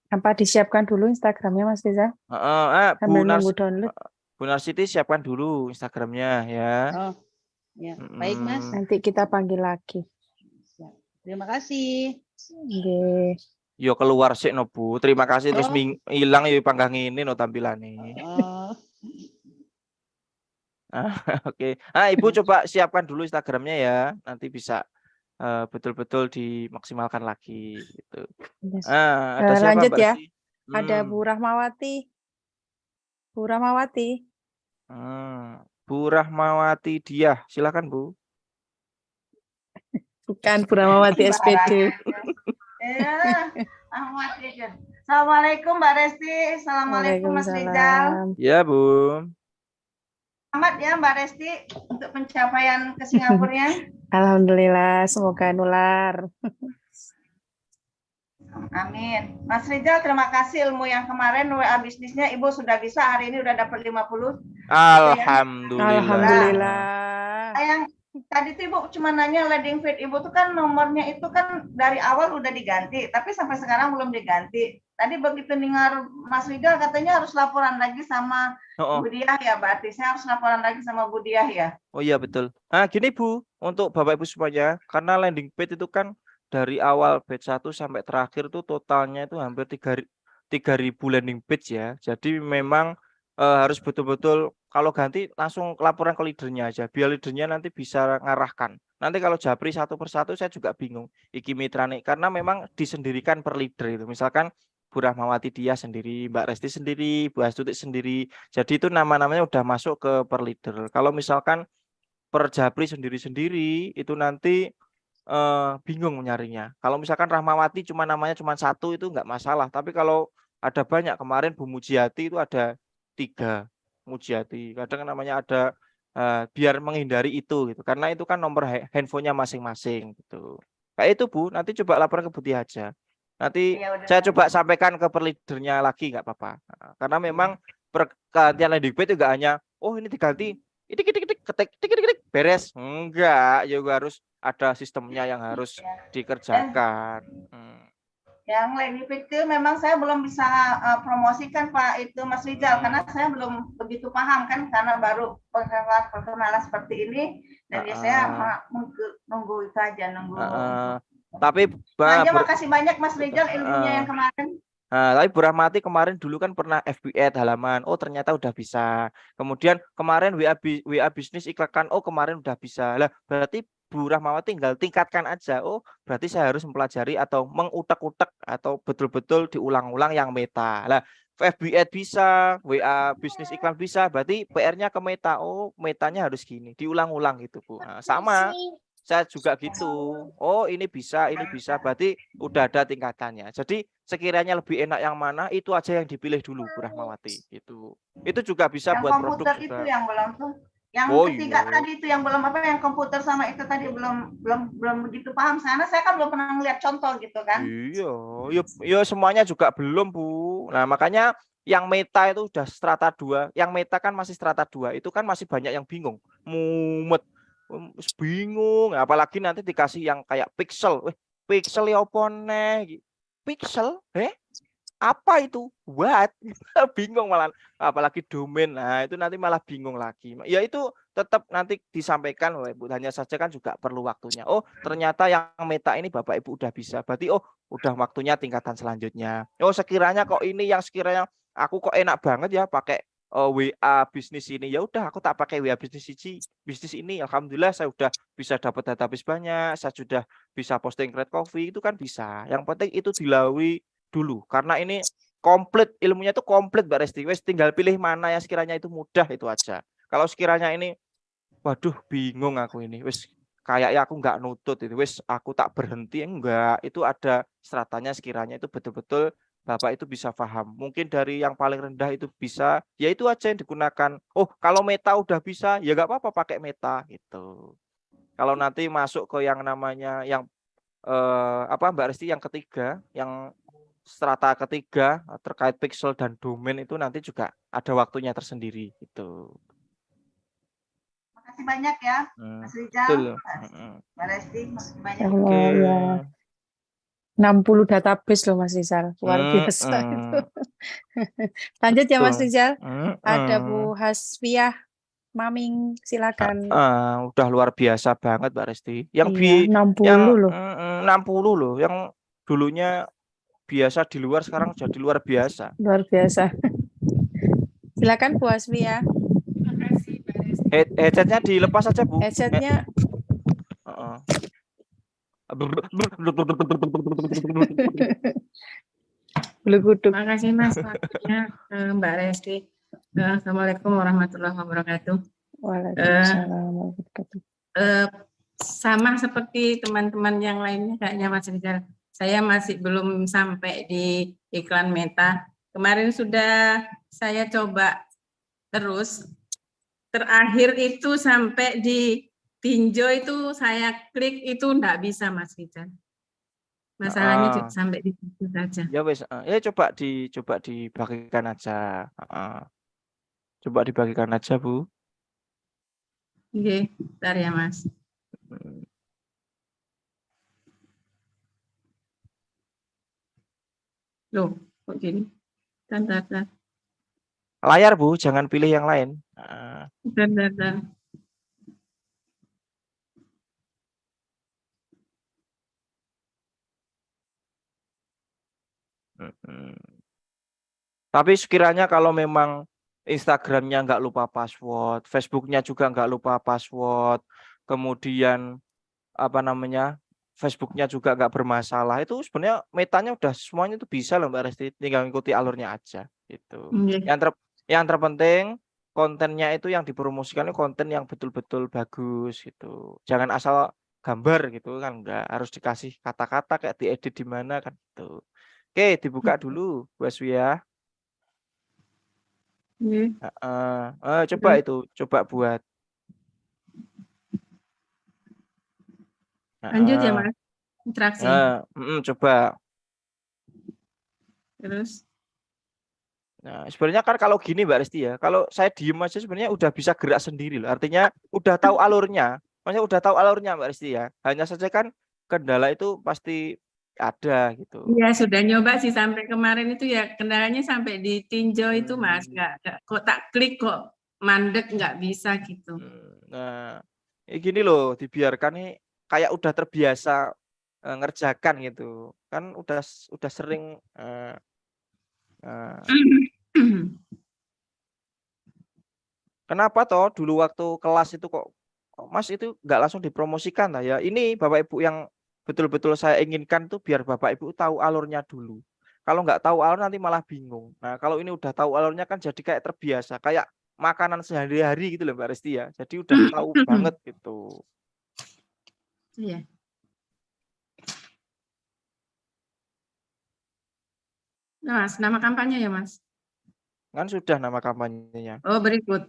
Apa disiapkan dulu Instagramnya Mas Riza? Bu Sambil nunggu download. Bu Narsiti siapkan dulu Instagramnya ya. Oh, ya. Baik Mas. Nanti kita panggil lagi. Terima kasih. Oke. Yo keluar sih no Bu. Terima kasih terus hilang ya panggang ini no tampilannya. Oke. Ibu coba siapkan dulu Instagramnya ya. Nanti bisa betul-betul dimaksimalkan lagi gitu. Ada siapa lanjut Mbak ya. Resti? Ada Bu Rahmawati. Bu Rahmawati. Bu Rahmawati Diah, silakan Bu. Bukan Bu Rahmawati SPD. Assalamualaikum Mbak Resti. Assalamualaikum Mas Rizal. Ya Bu. Selamat ya Mbak Resti untuk pencapaian ke Singapura. Alhamdulillah, semoga nular. Amin. Mas Rizal, terima kasih ilmu yang kemarin WA bisnisnya Ibu sudah bisa, hari ini udah dapat 50. Alhamdulillah. Alhamdulillah. Yang tadi tuh Ibu cuma nanya landing feed Ibu tuh kan nomornya itu kan dari awal udah diganti, tapi sampai sekarang belum diganti. Tadi begitu dengar Mas Rizal katanya harus laporan lagi sama Bu Diah ya, berarti saya harus laporan lagi sama Bu Diah ya. Oh iya betul. Gini Bu, untuk Bapak Ibu semuanya, karena landing page itu kan dari awal batch 1 sampai terakhir tuh totalnya itu hampir 3.000 landing page ya. Jadi memang harus betul-betul kalau ganti langsung laporan ke leadernya aja. Biar leadernya nanti bisa ngarahkan. Nanti kalau japri satu persatu saya juga bingung. Iki mitrane karena memang disendirikan per leader itu. Misalkan Bu Rahmawati Diah sendiri, Mbak Resti sendiri, Bu Astuti sendiri. Jadi itu nama-namanya udah masuk ke per leader. Kalau misalkan per japri sendiri-sendiri itu nanti bingung nyarinya. Kalau misalkan Rahmawati namanya cuma satu itu nggak masalah. Tapi kalau ada banyak, kemarin Bu Mujiati itu ada 3 Mujiati. Kadang namanya ada biar menghindari itu gitu. Karena itu kan nomor handphonenya masing-masing gitu. Kayak itu Bu, nanti coba lapor ke Buti aja. Nanti saya coba sampaikan ke perleadernya lagi nggak apa-apa. Karena memang pergantian landing page juga hanya ini diganti ketik beres. Enggak, juga harus ada sistemnya yang harus dikerjakan. Yang landing page itu memang saya belum bisa promosikan Pak itu Mas Rizal karena saya belum begitu paham kan karena baru perkenalan seperti ini dan saya nunggu itu aja nunggu. Tapi makasih banyak Mas Rizal ilmunya yang kemarin. Tapi Bu Rahmati kemarin dulu kan pernah FB halaman, oh ternyata udah bisa. Kemudian kemarin WA bisnis iklankan, oh kemarin udah bisa. Lah berarti Bu Rahmawati tinggal tingkatkan aja. Oh berarti saya harus mempelajari atau mengutak-utak atau betul-betul diulang-ulang yang meta. Lah FB bisa, WA bisnis iklan bisa, berarti PR-nya ke meta. Oh metanya harus gini, diulang-ulang gitu Bu. Nah, sama. Saya juga gitu. Oh ini bisa, berarti udah ada tingkatannya. Jadi sekiranya lebih enak yang mana, itu aja yang dipilih dulu Bu Rahmawati. Itu juga bisa yang buat produk juga. Itu yang belum tuh. Yang ketiga tadi itu yang belum apa, yang komputer sama itu tadi belum begitu paham. Saya kan belum pernah ngeliat contoh gitu kan. Iya semuanya juga belum Bu. Nah makanya yang meta itu udah strata 2. Yang meta kan masih strata 2. Itu kan masih banyak yang bingung. Mumet. Bingung, apalagi nanti dikasih yang kayak pixel. Pixel ya apa nih? Pixel? Apa itu? What? Bingung malah, apalagi domain. Nah, itu nanti malah bingung lagi. Ya itu tetap nanti disampaikan oleh Ibu. Hanya saja kan juga perlu waktunya. Oh, ternyata yang meta ini Bapak Ibu udah bisa. Berarti oh, udah waktunya tingkatan selanjutnya. Oh, sekiranya kok ini yang sekiranya aku kok enak banget ya pakai WA bisnis ini, ya udah aku tak pakai WA bisnis ini. Alhamdulillah saya udah bisa dapat database banyak, saya sudah bisa posting Red Coffee, itu kan bisa. Yang penting itu dilalui dulu karena ini komplit, ilmunya itu komplit Mbak Resti. Wes tinggal pilih mana yang sekiranya itu mudah, itu aja. Kalau sekiranya ini waduh bingung aku ini, wes kayak aku nggak nutut itu, wes aku tak berhenti, enggak, itu ada stratanya sekiranya itu betul-betul Bapak itu bisa paham. Mungkin dari yang paling rendah itu bisa, ya itu aja yang digunakan. Oh, kalau meta udah bisa, ya nggak apa-apa pakai meta gitu. Kalau nanti masuk ke yang namanya yang Mbak Resti, yang ketiga, yang strata ketiga terkait pixel dan domain itu nanti juga ada waktunya tersendiri gitu. Makasih banyak ya, Mas Rizal, Mbak Resti, makasih banyak. Oke. Ya. 60 database loh Mas Rizal, luar biasa itu. Lanjut ya Mas Rizal. Ada Bu Hasfiah Maming, silakan. Udah luar biasa banget Mbak Resti. Yang 60 loh. 60 loh, yang dulunya biasa di luar sekarang jadi luar biasa. Luar biasa. Silakan Bu Hasfiah. Terima kasih Mbak Resti. Headsetnya dilepas aja Bu. Headsetnya. Terima kasih Mas waktunya Mbak Resti. Assalamualaikum warahmatullahi wabarakatuh. Waalaikumsalam. Sama seperti teman-teman yang lainnya kayaknya Mas Rizal, saya masih belum sampai di iklan meta. Kemarin sudah saya coba terus, terakhir itu sampai di tinjau itu saya klik itu enggak bisa Mas Rizal. Masalahnya sampai di situ saja. Ya wes, coba dibagikan aja. Coba dibagikan aja Bu. Oke, bentar ya Mas. Loh, kok gini? Bentar. Layar Bu, jangan pilih yang lain. Bentar. Tapi sekiranya kalau memang Instagramnya nggak lupa password, Facebooknya juga nggak lupa password, kemudian Facebooknya juga nggak bermasalah, itu sebenarnya metanya udah semuanya itu bisa loh Mbak Resti, tinggal ngikuti alurnya aja gitu. Yang terpenting kontennya itu yang dipromosikan konten yang betul-betul bagus gitu. Jangan asal gambar gitu kan, nggak, harus dikasih kata-kata kayak diedit di mana kan gitu. Oke, dibuka dulu Bu Hasfiah. Coba buat. Lanjut ya Mas, interaksi. Coba. Terus. Nah, sebenarnya kan kalau gini Mbak Resti ya, kalau saya diem aja sebenarnya udah bisa gerak sendiri loh. Artinya udah tahu alurnya. Maksudnya udah tahu alurnya Mbak Resti ya. Hanya saja kan kendala itu pasti ada gitu. Iya, sudah nyoba sih sampai kemarin itu ya, kendalanya sampai di tinjau itu Mas, nggak kok tak klik kok mandek nggak bisa gitu. Nah, gini loh, dibiarkan nih kayak udah terbiasa ngerjakan gitu. Kan udah sering kenapa toh dulu waktu kelas itu kok Mas itu nggak langsung dipromosikan lah ya. Ini Bapak Ibu yang betul-betul saya inginkan tuh biar Bapak Ibu tahu alurnya dulu. Kalau nggak tahu alur nanti malah bingung. Nah, kalau ini udah tahu alurnya kan jadi kayak terbiasa, kayak makanan sehari-hari gitu loh Mbak Resti ya. Jadi udah tahu banget gitu. Iya. Nah, Mas, nama kampanye ya Mas? Kan sudah nama kampanyenya. Oh, berikut.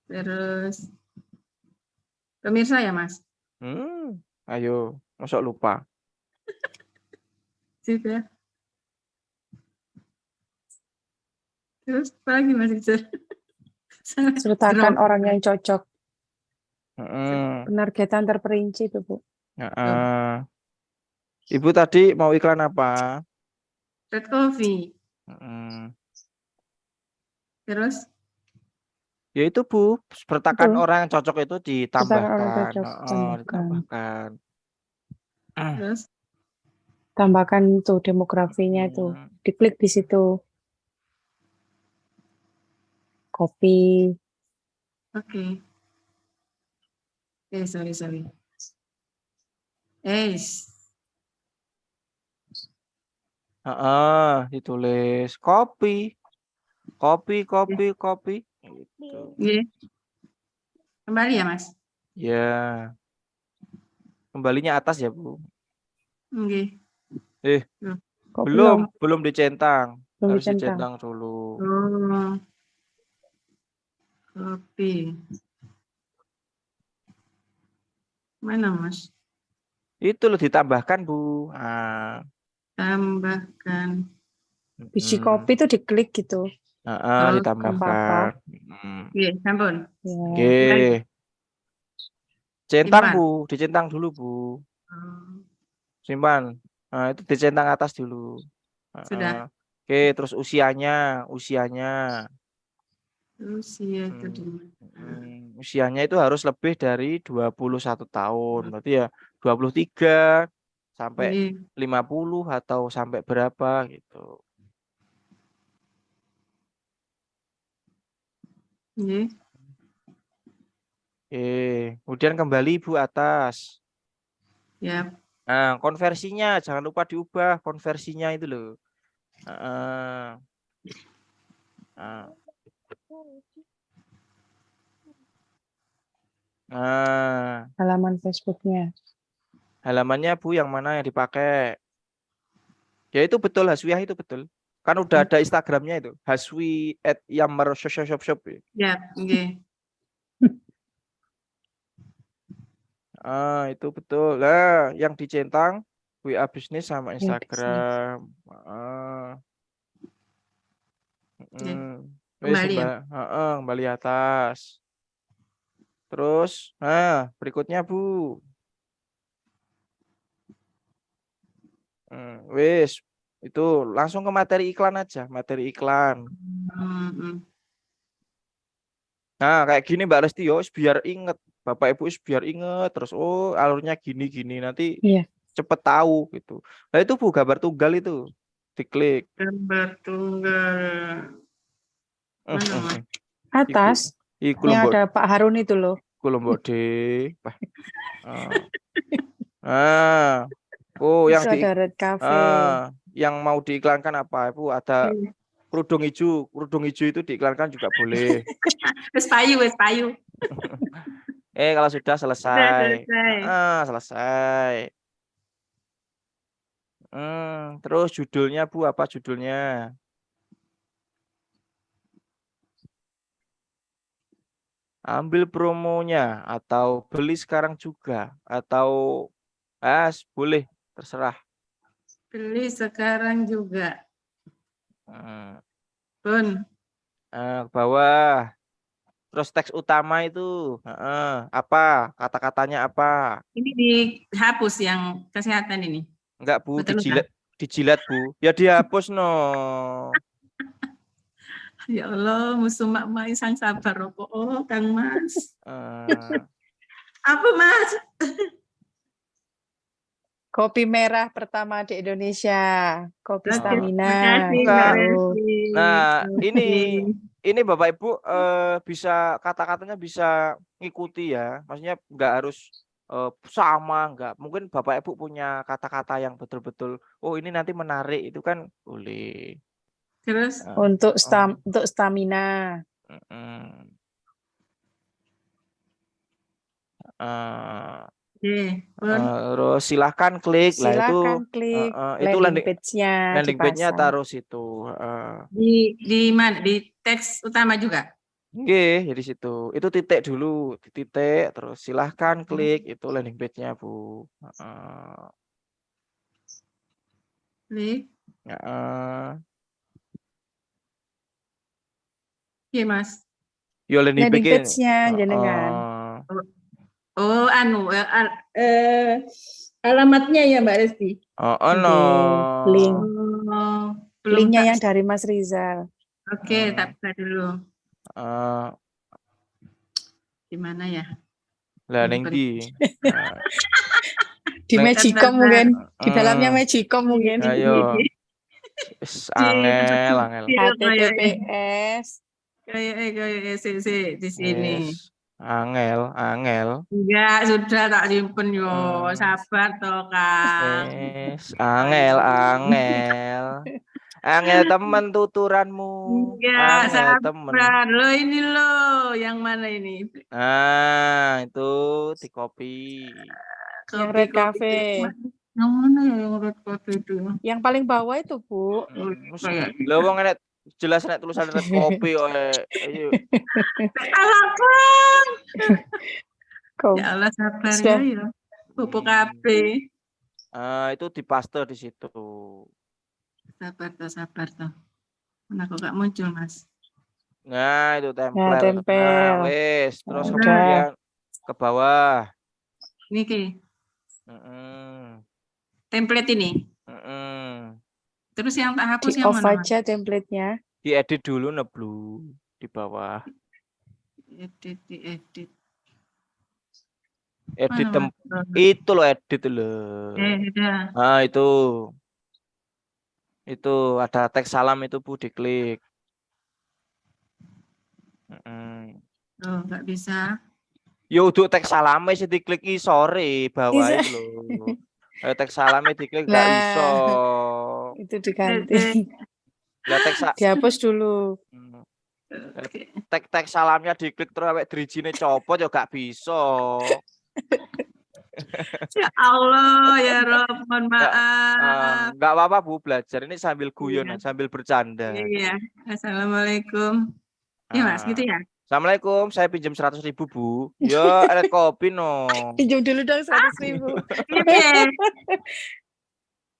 Terus pemirsa ya Mas? Ayo, masuk lupa. Sudah. Terus apa lagi Mas Rizal? Sertakan orang yang cocok. Heeh. Penargetan terperinci itu, Bu. Ibu tadi mau iklan apa? Red coffee. Terus? Ya itu Bu, sertakan Betul. orang yang cocok itu Sertakan orang ditambahkan. cocok, Ditambahkan. Terus? Tambahkan tuh demografinya itu. Diklik di situ. Kopi. Oke. Sorry. Ditulis kopi. Gitu. Iya. Kembali ya Mas? Ya. Kembalinya atas ya Bu. Oke. Belum dicentang. Belum Harus dicentang. dicentang dulu. Oh. Kopi. Mana Mas? Itu loh ditambahkan Bu. Tambahkan. Biji kopi itu diklik gitu. Ditambahkan. Iya, sampun. Oke. Centang Bu, dicentang dulu Bu. Simpan. Nah, itu dicentang atas dulu. Sudah. Oke, terus usianya. Usia itu di Usianya itu harus lebih dari 21 tahun. Berarti ya 23 sampai 50 atau sampai berapa gitu. Kemudian kembali Bu atas. Ya. Nah, konversinya jangan lupa diubah konversinya itu loh. Halaman Facebooknya. Halamannya Bu yang mana yang dipakai? Ya itu betul, Haswiah itu betul. Kan udah ada Instagramnya itu, haswi@yammer_shop. Ya, oke. Itu betul. Lah, yang dicentang WA bisnis sama Instagram. Kembali ya. Kembali atas. Terus, berikutnya Bu. Wis, itu langsung ke materi iklan aja, materi iklan. Nah, kayak gini Mbak Resti, biar inget, Bapak Ibu biar inget terus. Oh, alurnya gini nanti cepet tahu gitu. Nah itu Bu, gambar tunggal itu diklik. Gambar tunggal. Mana? Atas. Yang ada Pak Harun itu loh. Lombok de. Yang ada Red Cafe. Yang mau diiklankan apa Ibu? Ada kerudung hijau itu diiklankan juga boleh. Wes payu. Kalau sudah selesai. Selesai. Terus judulnya Bu, apa judulnya? Ambil promonya atau beli sekarang juga atau boleh terserah. Beli sekarang juga. Bun. Ke bawah. Terus teks utama itu apa? Kata-katanya apa? Ini dihapus yang kesehatan ini. Enggak, Bu, Betul, dijilat, Bu. Ya dihapus no. Ya Allah, musuh mak sang sabar apa? Oh, Kang Mas. Apa Mas? Kopi merah pertama di Indonesia, kopi Oke, stamina. terima kasih, Enggak. Mbak Gitu. Resti. Nah, Oke. ini Bapak Ibu bisa kata-katanya bisa ngikuti ya. Maksudnya enggak harus sama, enggak. Mungkin Bapak Ibu punya kata-kata yang betul-betul, oh ini nanti menarik, itu kan boleh. Terus? Untuk stamina. Terus silahkan klik lah itu. Silakan klik Itu landing page-nya landing page-nya dipasang. taruh situ. Di mana? Di teks utama juga? Oke, jadi situ. Itu titik dulu, titik terus silahkan klik itu landing page-nya, Bu. Klik. Iya, Mas. Yo landing Landing page. page-nya jenengan. Oh, alamatnya ya Mbak Resti. No. Link. Belum Linknya tak- yang dari Mas Rizal. Oke, tak buka dulu. Di mana ya? Landing di. Di Link- Magicom mungkin. Di dalamnya Magicom mungkin. Ayo. Angel. HTTPS. Kayak di sini. Yes. Angel. Enggak, sudah tak simpen yo. Sabar toh, Kak. Yes. Angel temen tuturanmu. Enggak, Angel temen. sabar. Lo ini lo, yang mana ini? Nah, itu di copy. Yang Red Cafe. Yang mana ya yang Red Cafe itu? Yang paling bawah itu, Bu. Lah wong nek jelas nek tulisan red copy kok. Ayo. Alakan. Kom. Ya Allah sabar Sudah. ya. Pupuk kafe. Itu dipaste di situ. Sabar toh. Mana kok gak muncul, Mas? Nah, itu tempel. Nah, tempel. Wes, terus Udah. kemudian ke bawah. Ini Ki. Template ini. Terus yang tak hapus Di yang off mana? Mas? aja template-nya. Diedit dulu neblu di bawah. Diedit. Edit Mana, Mas? itu loh, edit loh. Udah. Nah, itu ada teks salam itu, Bu, diklik. Oh, nggak bisa. Yo untuk teks salamnya sih diklik sore bawah itu loh. Teks salamnya diklik nggak iso. Itu diganti. Lah teks Dihapus dulu. Teks salamnya diklik terus awake drijine copot ya gak bisa. Ya Allah, ya Rob, mohon maaf. Nggak apa-apa, Bu, belajar ini sambil guyon, Iya. sambil bercanda. Iya. Assalamualaikum. Ya Mas, gitu ya. Assalamualaikum, saya pinjam 100.000, Bu. Yo, red kopi no. Pinjam dulu dong 100.000.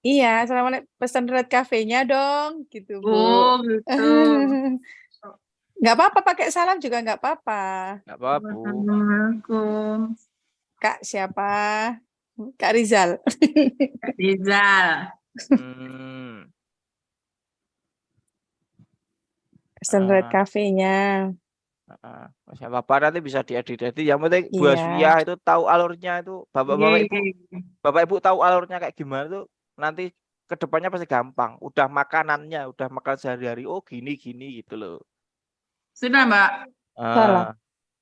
Iya, assalamualaikum. Pesan red cafe-nya dong, gitu, Bu. Oh, gitu. Nggak apa-apa, pakai salam juga nggak apa-apa. Nggak apa-apa, Bu. Assalamualaikum. Kak siapa? Kak Rizal. Kak Rizal. Pesan red cafe-nya. Bapak nanti bisa diedit. Yang penting Bu Asfiah itu tahu alurnya itu. Bapak Ibu tahu alurnya kayak gimana tuh. Nanti kedepannya pasti gampang. Udah makanannya, udah makan sehari-hari. Oh gini gitu loh. Sudah Mbak.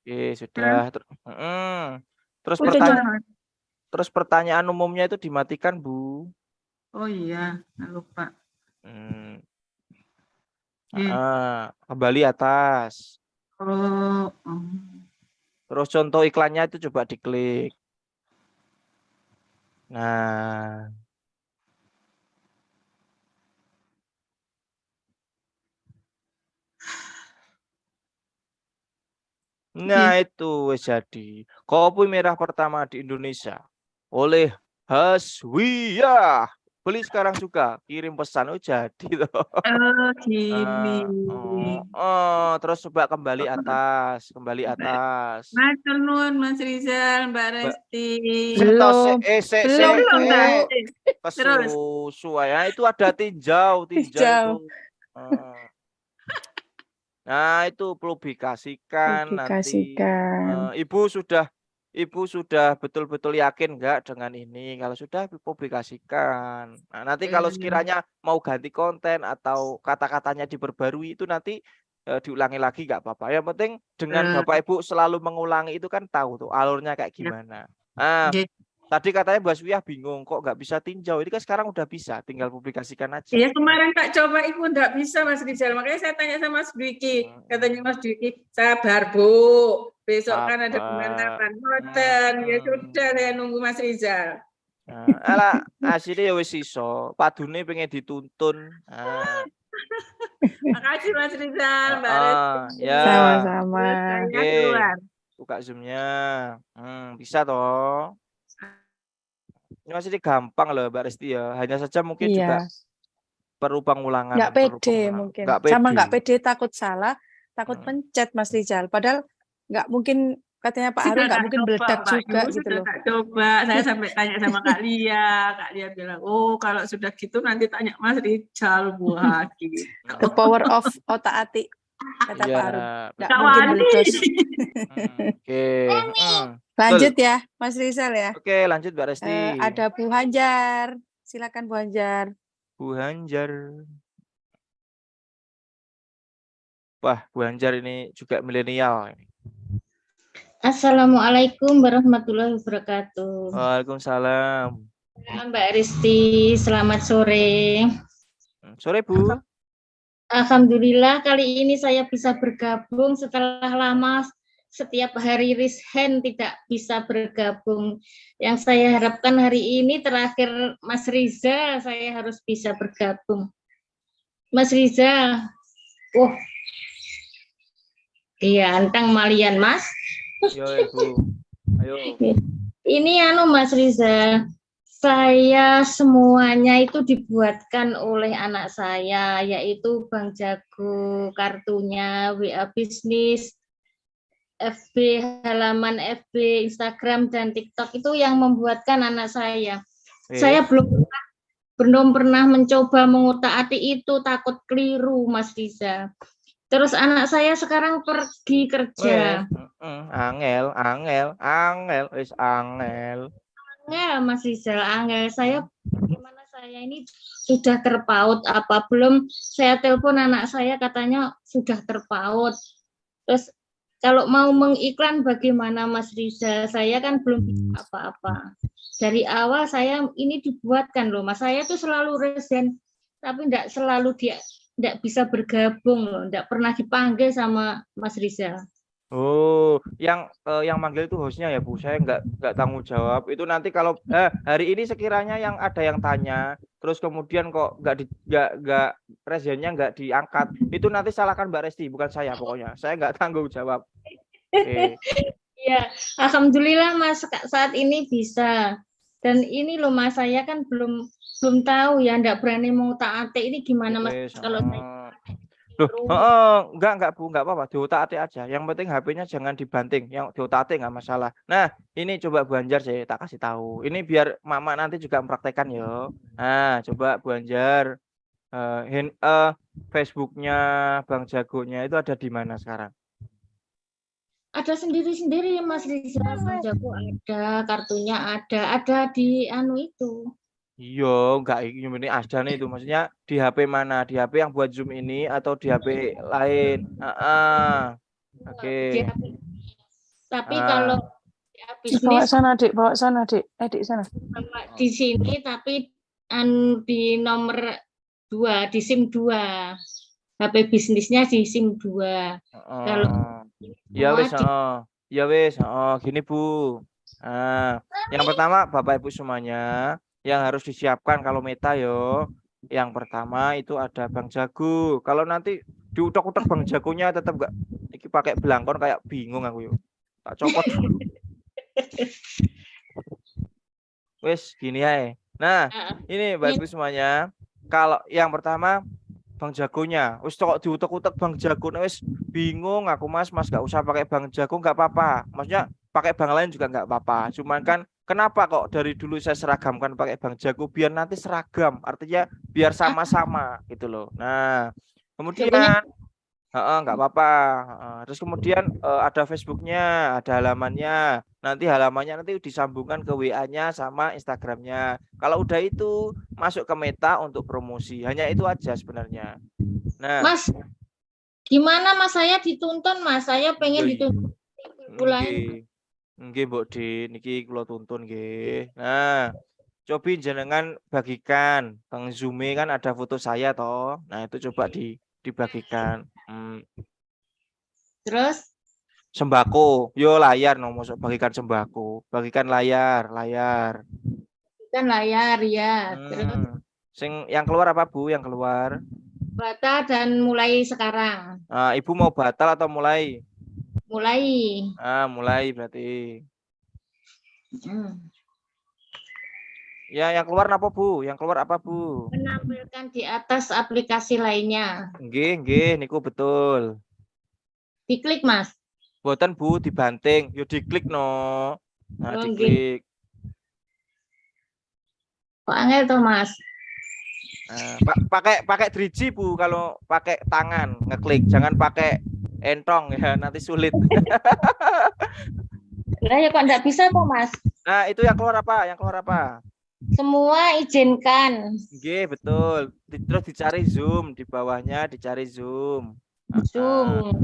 Oke, sudah. Terus pertanyaan umumnya itu dimatikan, Bu. Oh iya, lupa. Kembali atas. Oh. Terus contoh iklannya itu coba diklik. Nah. Nah, itu jadi kopi merah pertama di Indonesia oleh Haswiah beli sekarang juga, kirim pesan jadi toh. Oh, gini. Terus coba kembali atas. Matur nuwun Mas Rizal, Mbak Resti. Belum, belum, Belum, Bu. Mbak. Terus. Kesusu ya, itu ada tinjau Tinjau. itu. Nah, itu publikasikan nanti. Publikasikan. Ibu sudah betul-betul yakin enggak dengan ini? Kalau sudah publikasikan. Nah, nanti kalau sekiranya mau ganti konten atau kata-katanya diperbarui itu nanti diulangi lagi enggak apa-apa. Yang penting dengan Bapak Ibu selalu mengulangi itu kan tahu tuh alurnya kayak gimana. Nah, tadi katanya Mbak Swiyah bingung kok nggak bisa tinjau. Ini kan sekarang udah bisa, tinggal publikasikan aja. Iya, kemarin tak coba itu enggak bisa Mas Rizal. Makanya saya tanya sama Mas Dwiki. Katanya Mas Dwiki, sabar Bu. Besok kan ada pengantaran hotel. Ya sudah, saya nunggu Mas Rizal. Alah, aslinya ya wis iso. Padune pengen dituntun. Makasih Mas Rizal, Mbak Resti. Ya. Sama-sama. Saya keluar. Buka Zoom-nya. Bisa toh. Ini masih gampang loh Mbak Resti ya. Hanya saja mungkin juga perlu pengulangan. Nggak pede mungkin. Sama nggak pede, takut salah, takut pencet Mas Rizal. Padahal nggak mungkin, katanya Pak Harun nggak mungkin meledak juga gitu loh. Coba, saya sampai tanya sama Kak Lia. Kak Lia bilang, oh kalau sudah gitu nanti tanya Mas Rizal buat gitu. The power of otak-atik, kata Pak Harun. Nggak mungkin meledos. Oke. Lanjut ya, Mas Rizal ya. Oke, lanjut Mbak Resti. Ada Bu Hanjar. Silakan Bu Hanjar. Bu Hanjar. Wah, Bu Hanjar ini juga milenial. Assalamualaikum warahmatullahi wabarakatuh. Waalaikumsalam. Mbak Risti, selamat sore. Sore Bu. Alhamdulillah kali ini saya bisa bergabung setelah lama. Setiap hari Rishen tidak bisa bergabung. Yang saya harapkan hari ini terakhir Mas Riza, saya harus bisa bergabung. Mas Riza, iya, antang malian Mas. Yo, Ibu. Ayo. Ini Mas Riza, saya semuanya itu dibuatkan oleh anak saya, yaitu Bank Jago, kartunya, WA Bisnis, FB, halaman FB, Instagram, dan TikTok itu yang membuatkan anak saya. Saya belum pernah mencoba mengutak-atik itu, takut keliru, Mas Riza. Terus anak saya sekarang pergi kerja. Angel, wis angel. Angel, Mas Rizal, angel. Saya gimana saya ini sudah terpaut apa belum? Saya telepon anak saya katanya sudah terpaut. Terus kalau mau mengiklan bagaimana Mas Rizal? Saya kan belum apa-apa. Dari awal saya ini dibuatkan loh, Mas. Saya tuh selalu resign, tapi enggak selalu enggak bisa bergabung loh, enggak pernah dipanggil sama Mas Rizal. Oh, yang manggil itu hostnya ya Bu. Saya nggak tanggung jawab. Itu nanti kalau hari ini sekiranya yang ada yang tanya, terus kemudian kok nggak residennya nggak diangkat, itu nanti salahkan Mbak Resti, bukan saya pokoknya. Saya nggak tanggung jawab. Oke. Iya, alhamdulillah Mas saat ini bisa. Dan ini loh Mas, saya kan belum tahu ya, nggak berani mau taat ini gimana Mas kalau saya. Loh, enggak Bu, enggak apa-apa, diotak-atik aja. Yang penting HP-nya jangan dibanting, yang diotak-atik enggak masalah. Nah, ini coba Bu Hanjar saya tak kasih tahu. Ini biar Mama nanti juga mempraktekkan ya. Nah, coba Bu Hanjar Facebook-nya Bang Jagonya itu ada di mana sekarang? Ada sendiri-sendiri Mas Rizal, Bang Jago ada, kartunya ada di itu. Iya, enggak ini ada nih itu maksudnya di HP mana? Di HP yang buat Zoom ini atau di HP lain? Oke. Tapi kalau bawa sana Dik, Dik sana. Di sini tapi di nomor 2, di SIM 2. HP bisnisnya di SIM 2. Kalau ya wes, gini Bu. Yang pertama Bapak Ibu semuanya yang harus disiapkan kalau meta yo. Yang pertama itu ada Bang Jago. Kalau nanti diutak-utak Bang Jagonya tetap enggak iki pakai belangkon kayak bingung aku yo. Tak copot dulu. Wes gini ae. Nah, Heeh. ini Bapak Ibu semuanya. Kalau yang pertama Bang Jagonya, wis kok diutek-utek Bang Jago, wis bingung aku Mas gak usah pakai Bang Jago nggak apa-apa. Maksudnya pakai Bang lain juga nggak apa-apa. Cuman kan kenapa kok dari dulu saya seragamkan pakai Bang Jago biar nanti seragam, artinya biar sama-sama gitu loh. Nah, Jagonya kemudian nggak apa-apa. Terus kemudian ada Facebooknya, ada halamannya. Nanti halamannya nanti disambungkan ke WA-nya sama Instagramnya. Kalau udah itu masuk ke Meta untuk promosi. Hanya itu aja sebenarnya. Nah, Mas, gimana Mas, saya dituntun Mas, saya pengen Yoi. dituntun bulan. Nggih, Mbok Din, niki kula tuntun nggih. Nah, cobi jenengan bagikan. Bang Zume kan ada foto saya toh. Nah, itu coba dibagikan. Terus Sembako, yo layar no, masuk bagikan sembako, bagikan layar. kan layar ya. Terus Sing yang keluar apa Bu? Yang keluar? batal dan mulai sekarang. Ibu mau batal atau mulai? Mulai. Mulai berarti. Hmm. Ya, yang keluar apa Bu? Yang keluar apa Bu? Menampilkan di atas aplikasi lainnya. Nggih, niku betul. Diklik Mas. Boten Bu, dibanting, yo diklik no. Nah, Oh, diklik. Kok angel tuh Mas? Pakai 3G Bu, kalau pakai tangan ngeklik, jangan pakai entong ya, nanti sulit. Lah ya kok enggak bisa tuh Mas? Nah, itu yang keluar apa? Yang keluar apa? Semua izinkan. Oke, betul. Terus dicari Zoom, di bawahnya dicari Zoom. Zoom.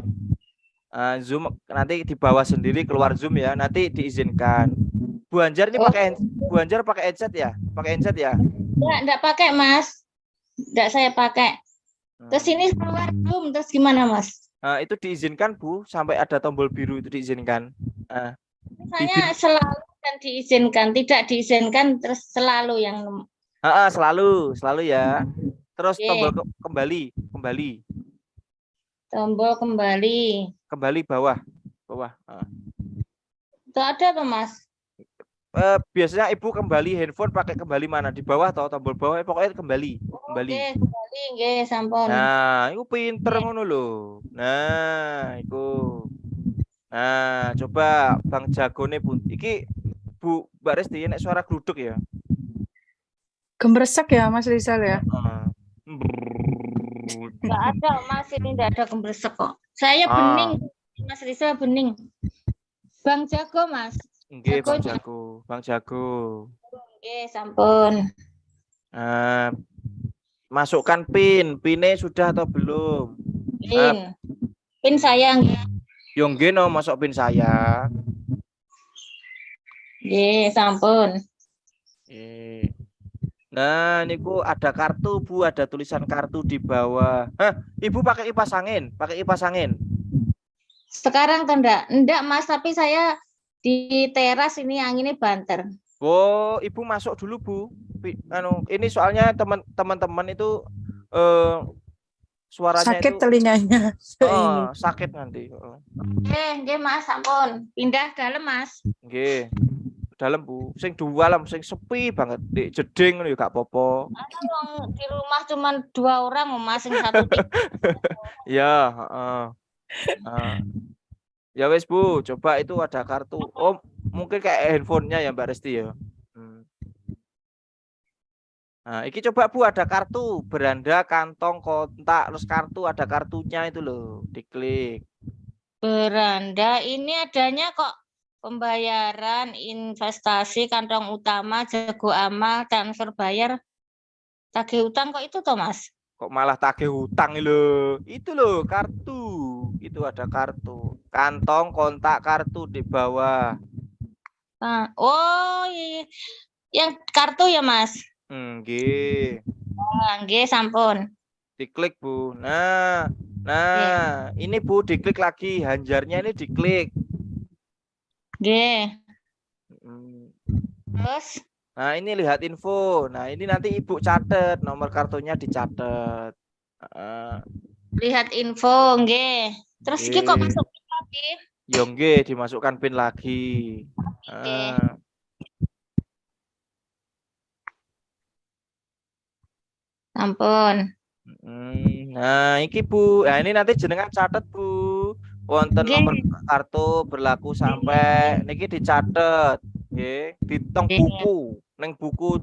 Zoom nanti di bawah sendiri keluar Zoom ya, nanti diizinkan. Bu Anjar ini Bu Anjar pakai headset ya? Pakai headset ya? Enggak pakai Mas. Enggak saya pakai. Terus ini keluar Zoom, terus gimana Mas? Itu diizinkan Bu, sampai ada tombol biru itu diizinkan. Misalnya selalu dan diizinkan, tidak diizinkan terus selalu yang selalu ya. Terus tombol kembali. Tombol kembali bawah. Itu ada tuh Mas? Biasanya Ibu kembali handphone pakai kembali mana? Di bawah atau tombol bawah? Pokoknya kembali. Oke, kembali nggih, sampun. Nah, itu pinter ngono lho. Nah, itu. Nah, coba Bang Jagone pun. Iki Bu Mbak Resti nek suara gluduk ya. Gembresek ya Mas Rizal ya. Enggak ada Mas, ini enggak ada gembresek kok. Saya bening, Mas Rizal bening. Bang Jago Mas. Nggih, Bang Jago. Nggih, sampun. Masukkan PIN-nya sudah atau belum? PIN saya nggih. Yo nggih no, masuk PIN saya. Nggih, sampun. Nah, niku ada kartu Bu, ada tulisan kartu di bawah. Ibu pakai kipas angin, Sekarang kan enggak Mas, tapi saya di teras ini anginnya banter. Oh, Ibu masuk dulu Bu. Ini soalnya teman-teman itu suaranya sakit itu, telinganya. sakit nanti. Nggih Mas, sampun. Pindah dalam Mas. Nggih. Dalam Bu, sing dalam sing sepi banget, di jeding ngono ya gak apa-apa. Di rumah cuma 2 orang Mas, sing satu Ya, ya wes Bu, coba itu ada kartu. Oh, mungkin kayak handphonenya ya Mbak Resti ya. Nah, iki coba Bu, ada kartu beranda, kantong, kontak, terus kartu, ada kartunya itu loh, diklik. Beranda ini adanya kok pembayaran, investasi, kantong utama, jago amal, transfer bayar, tagih utang kok itu toh Mas? Kok malah tagih hutang lho? Itu loh kartu. Itu ada kartu. Kantong, kontak, kartu di bawah. Oh iya. Yang kartu ya Mas? Nggih. Nggih, sampun. Diklik Bu. Nah, ini Bu diklik lagi. Hanjarnya ini diklik. Nggih. Terus? Nah, ini lihat info. Nah, ini nanti Ibu catat, nomor kartunya dicatat. Lihat info, nggih. Terus iki kok masuk PIN lagi? Yo nggih, dimasukkan PIN lagi. Sampun. Nah, iki Bu. Nah, ini nanti jenengan catet Bu. Wonten Nggih. nomor kartu berlaku sampai niki dicatet. Nggih, di teng Nggih. buku.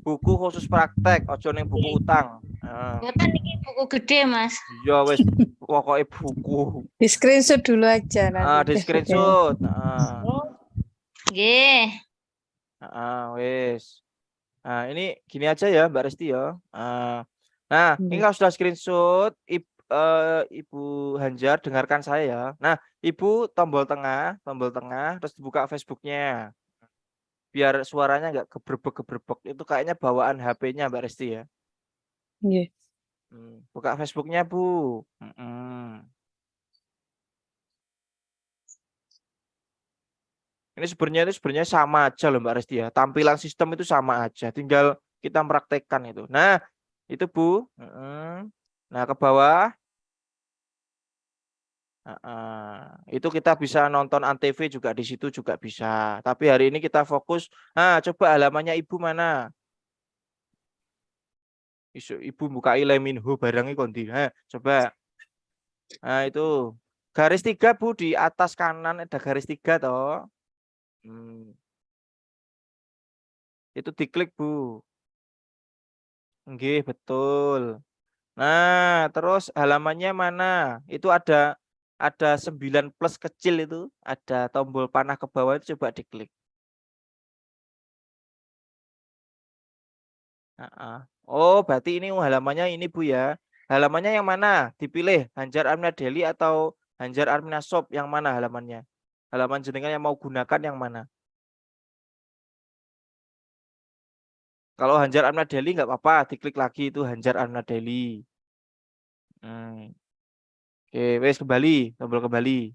Buku khusus praktek, ojo ning buku utang. Nah, Mboten niki buku gede, Mas. iya wis pokoknya buku. Di screenshot dulu aja nanti. Di screenshot. Nggih. Wis. Nah, ini gini aja ya Mbak Resti ya. Nah, ini kalau sudah screenshot, Ibu Hanjar dengarkan saya ya. Nah, Ibu tombol tengah, terus dibuka Facebooknya. Biar suaranya nggak gebrebek. Itu kayaknya bawaan HP-nya Mbak Resti ya. Iya. Buka Facebooknya Bu. Ini sebenarnya sama aja loh Mbak Resti ya. Tampilan sistem itu sama aja. Tinggal kita meraktekkan itu. Nah, itu Bu. Nah, ke bawah. Itu kita bisa nonton Antv juga di situ juga bisa. Tapi hari ini kita fokus. Nah, coba halamannya Ibu mana? Ibu buka Leminho barangnya kondi. Coba. Nah, itu. Garis 3 Bu, di atas kanan ada garis 3 toh. Itu diklik Bu. Nggih, betul. Nah, terus halamannya mana? Itu ada 9 plus kecil itu, ada tombol panah ke bawah itu, coba diklik. Oh, berarti ini halamannya ini Bu ya. Halamannya yang mana? Dipilih Hanjar Armina Daily atau Hanjar Armina Shop, yang mana halamannya? Halaman jenengan yang mau gunakan yang mana? Kalau Hanjar Armina Daily nggak apa-apa, diklik lagi itu Hanjar Armina Daily. Oke, wes kembali, tombol kembali.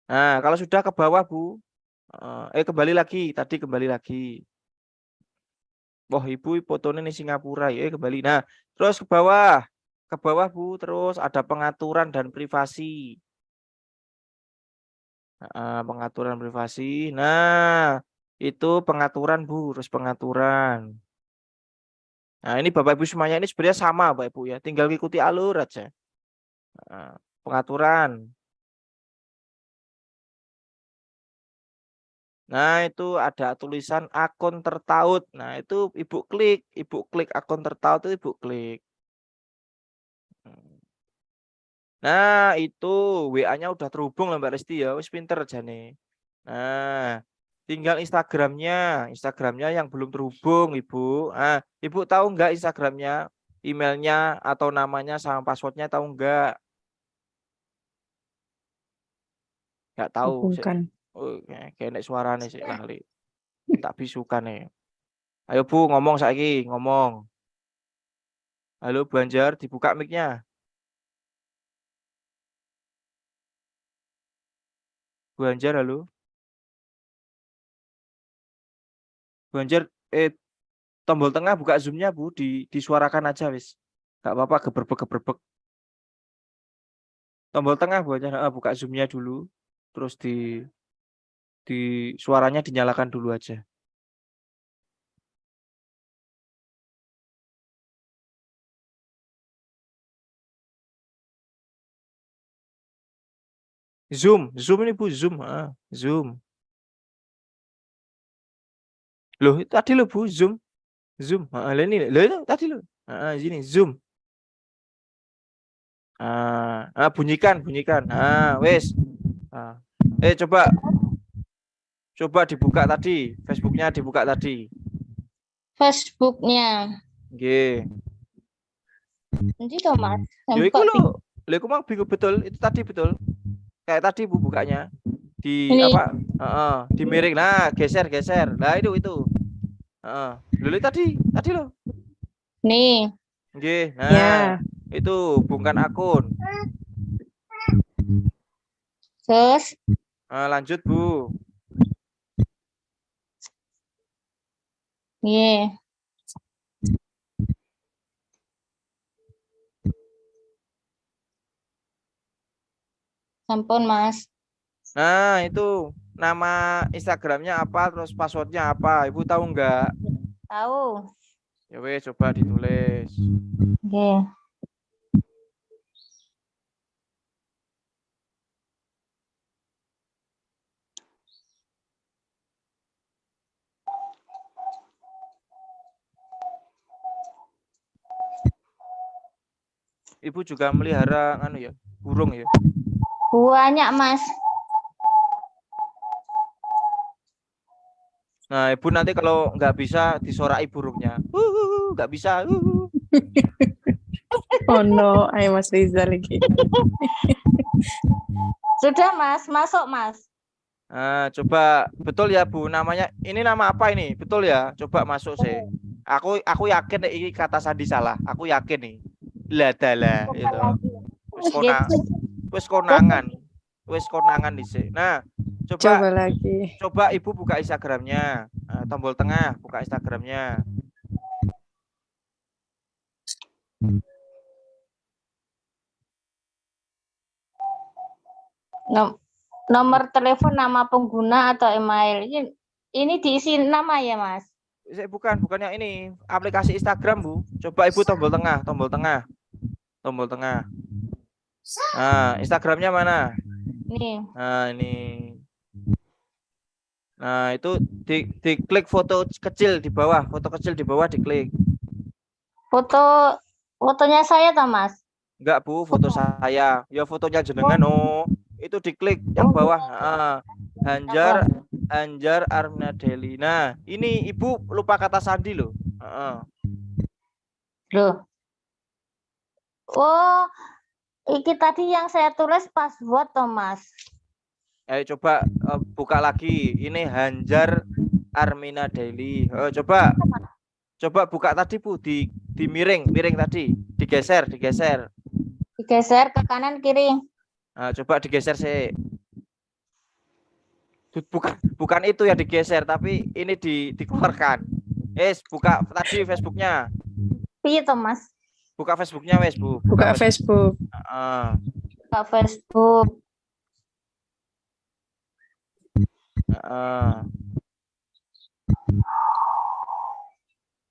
Nah, kalau sudah ke bawah Bu, kembali lagi, tadi kembali lagi. Wah, Ibu fotonya di Singapura ya, kembali. Nah, terus ke bawah Bu, terus ada pengaturan dan privasi. Pengaturan privasi. Nah, itu pengaturan Bu, terus pengaturan. Nah, ini Bapak Ibu semuanya ini sebenarnya sama Bapak Ibu ya, tinggal ikuti alur aja. Pengaturan. Nah, itu ada tulisan akun tertaut. Nah, itu Ibu klik akun tertaut itu Ibu klik. Nah, itu WA-nya udah terhubung lah Mbak Resti ya, wis pinter aja nih. Nah, tinggal Instagramnya yang belum terhubung Ibu. Ibu tahu nggak Instagramnya, emailnya atau namanya sama passwordnya, tahu nggak? Nggak tahu. Bukan. Oh, kayak suaranya sih lali. Tak bisukan nih. Ayo Bu, ngomong saiki, ngomong. Halo Bu Hanjar, dibuka mic-nya. Bu Hanjar, halo. Bu Hanjar, tombol tengah buka zoom-nya Bu, disuarakan aja wis. Nggak apa-apa gebrebek. Tombol tengah Bu Hanjar, buka zoom-nya dulu. Terus di suaranya dinyalakan dulu aja. Zoom ini Bu, zoom. Loh, itu tadi loh Bu, zoom. Ini loh tadi loh. Sini zoom. Bunyikan. Wes. Coba dibuka tadi, Facebooknya dibuka tadi. Facebooknya. Nggih. Nanti toh Mas. Yo iku lho. Lha iku mang bingung betul, itu tadi betul. Kayak tadi Bu bukanya. Di Ini. apa? Di miring. Nah, geser. Nah, itu. Lho tadi loh. Nih. Nggih. Nah, Ya. itu hubungkan akun. Terus Lanjut Bu. Iya. Sampun Mas. Nah, itu nama Instagramnya apa, terus passwordnya apa? Ibu tahu nggak? Tahu. Ya wes, coba ditulis. Oke. Ibu juga melihara anu ya, burung ya. Banyak, Mas. Nah, ibu nanti kalau nggak bisa disorai burungnya. Nggak bisa. Oh no, ayo Mas Riza lagi. Sudah, Mas. Masuk, Mas. Nah, coba betul ya Bu, namanya ini nama apa ini? Betul ya? Coba masuk sih. Aku yakin nih, ini kata Sandi salah. Aku yakin nih. Lah itu. Wis konangan. Wis konangan dhisik. Nah, Coba lagi. coba Ibu buka Instagramnya. Tombol tengah, buka Instagramnya. Nomor telepon, nama pengguna atau email. Ini diisi nama ya, Mas? Bukan yang ini. Aplikasi Instagram, Bu. Coba Ibu tombol tengah, tombol tengah. Tombol tengah. Nah, Instagramnya mana? Nih. Nah, ini. Nah, itu diklik foto kecil di bawah, diklik. Fotonya saya toh, Mas? Enggak, Bu, foto saya. Ya fotonya jenengan, oh. Itu diklik yang bawah. Anjar Armina Deli. Nah, ini Ibu lupa kata sandi loh. Loh. Oh, iki tadi yang saya tulis password toh, Mas. Ayo coba buka lagi. Ini Anjar Armina Deli. Coba buka tadi, Bu, di miring tadi, digeser. Digeser ke kanan kiri. Nah, coba digeser sih. Bukan itu yang digeser, tapi ini dikeluarkan. Buka tadi Facebooknya. Piye toh, Mas? Buka Facebooknya, wes, Bu. Buka Facebook. Buka Facebook.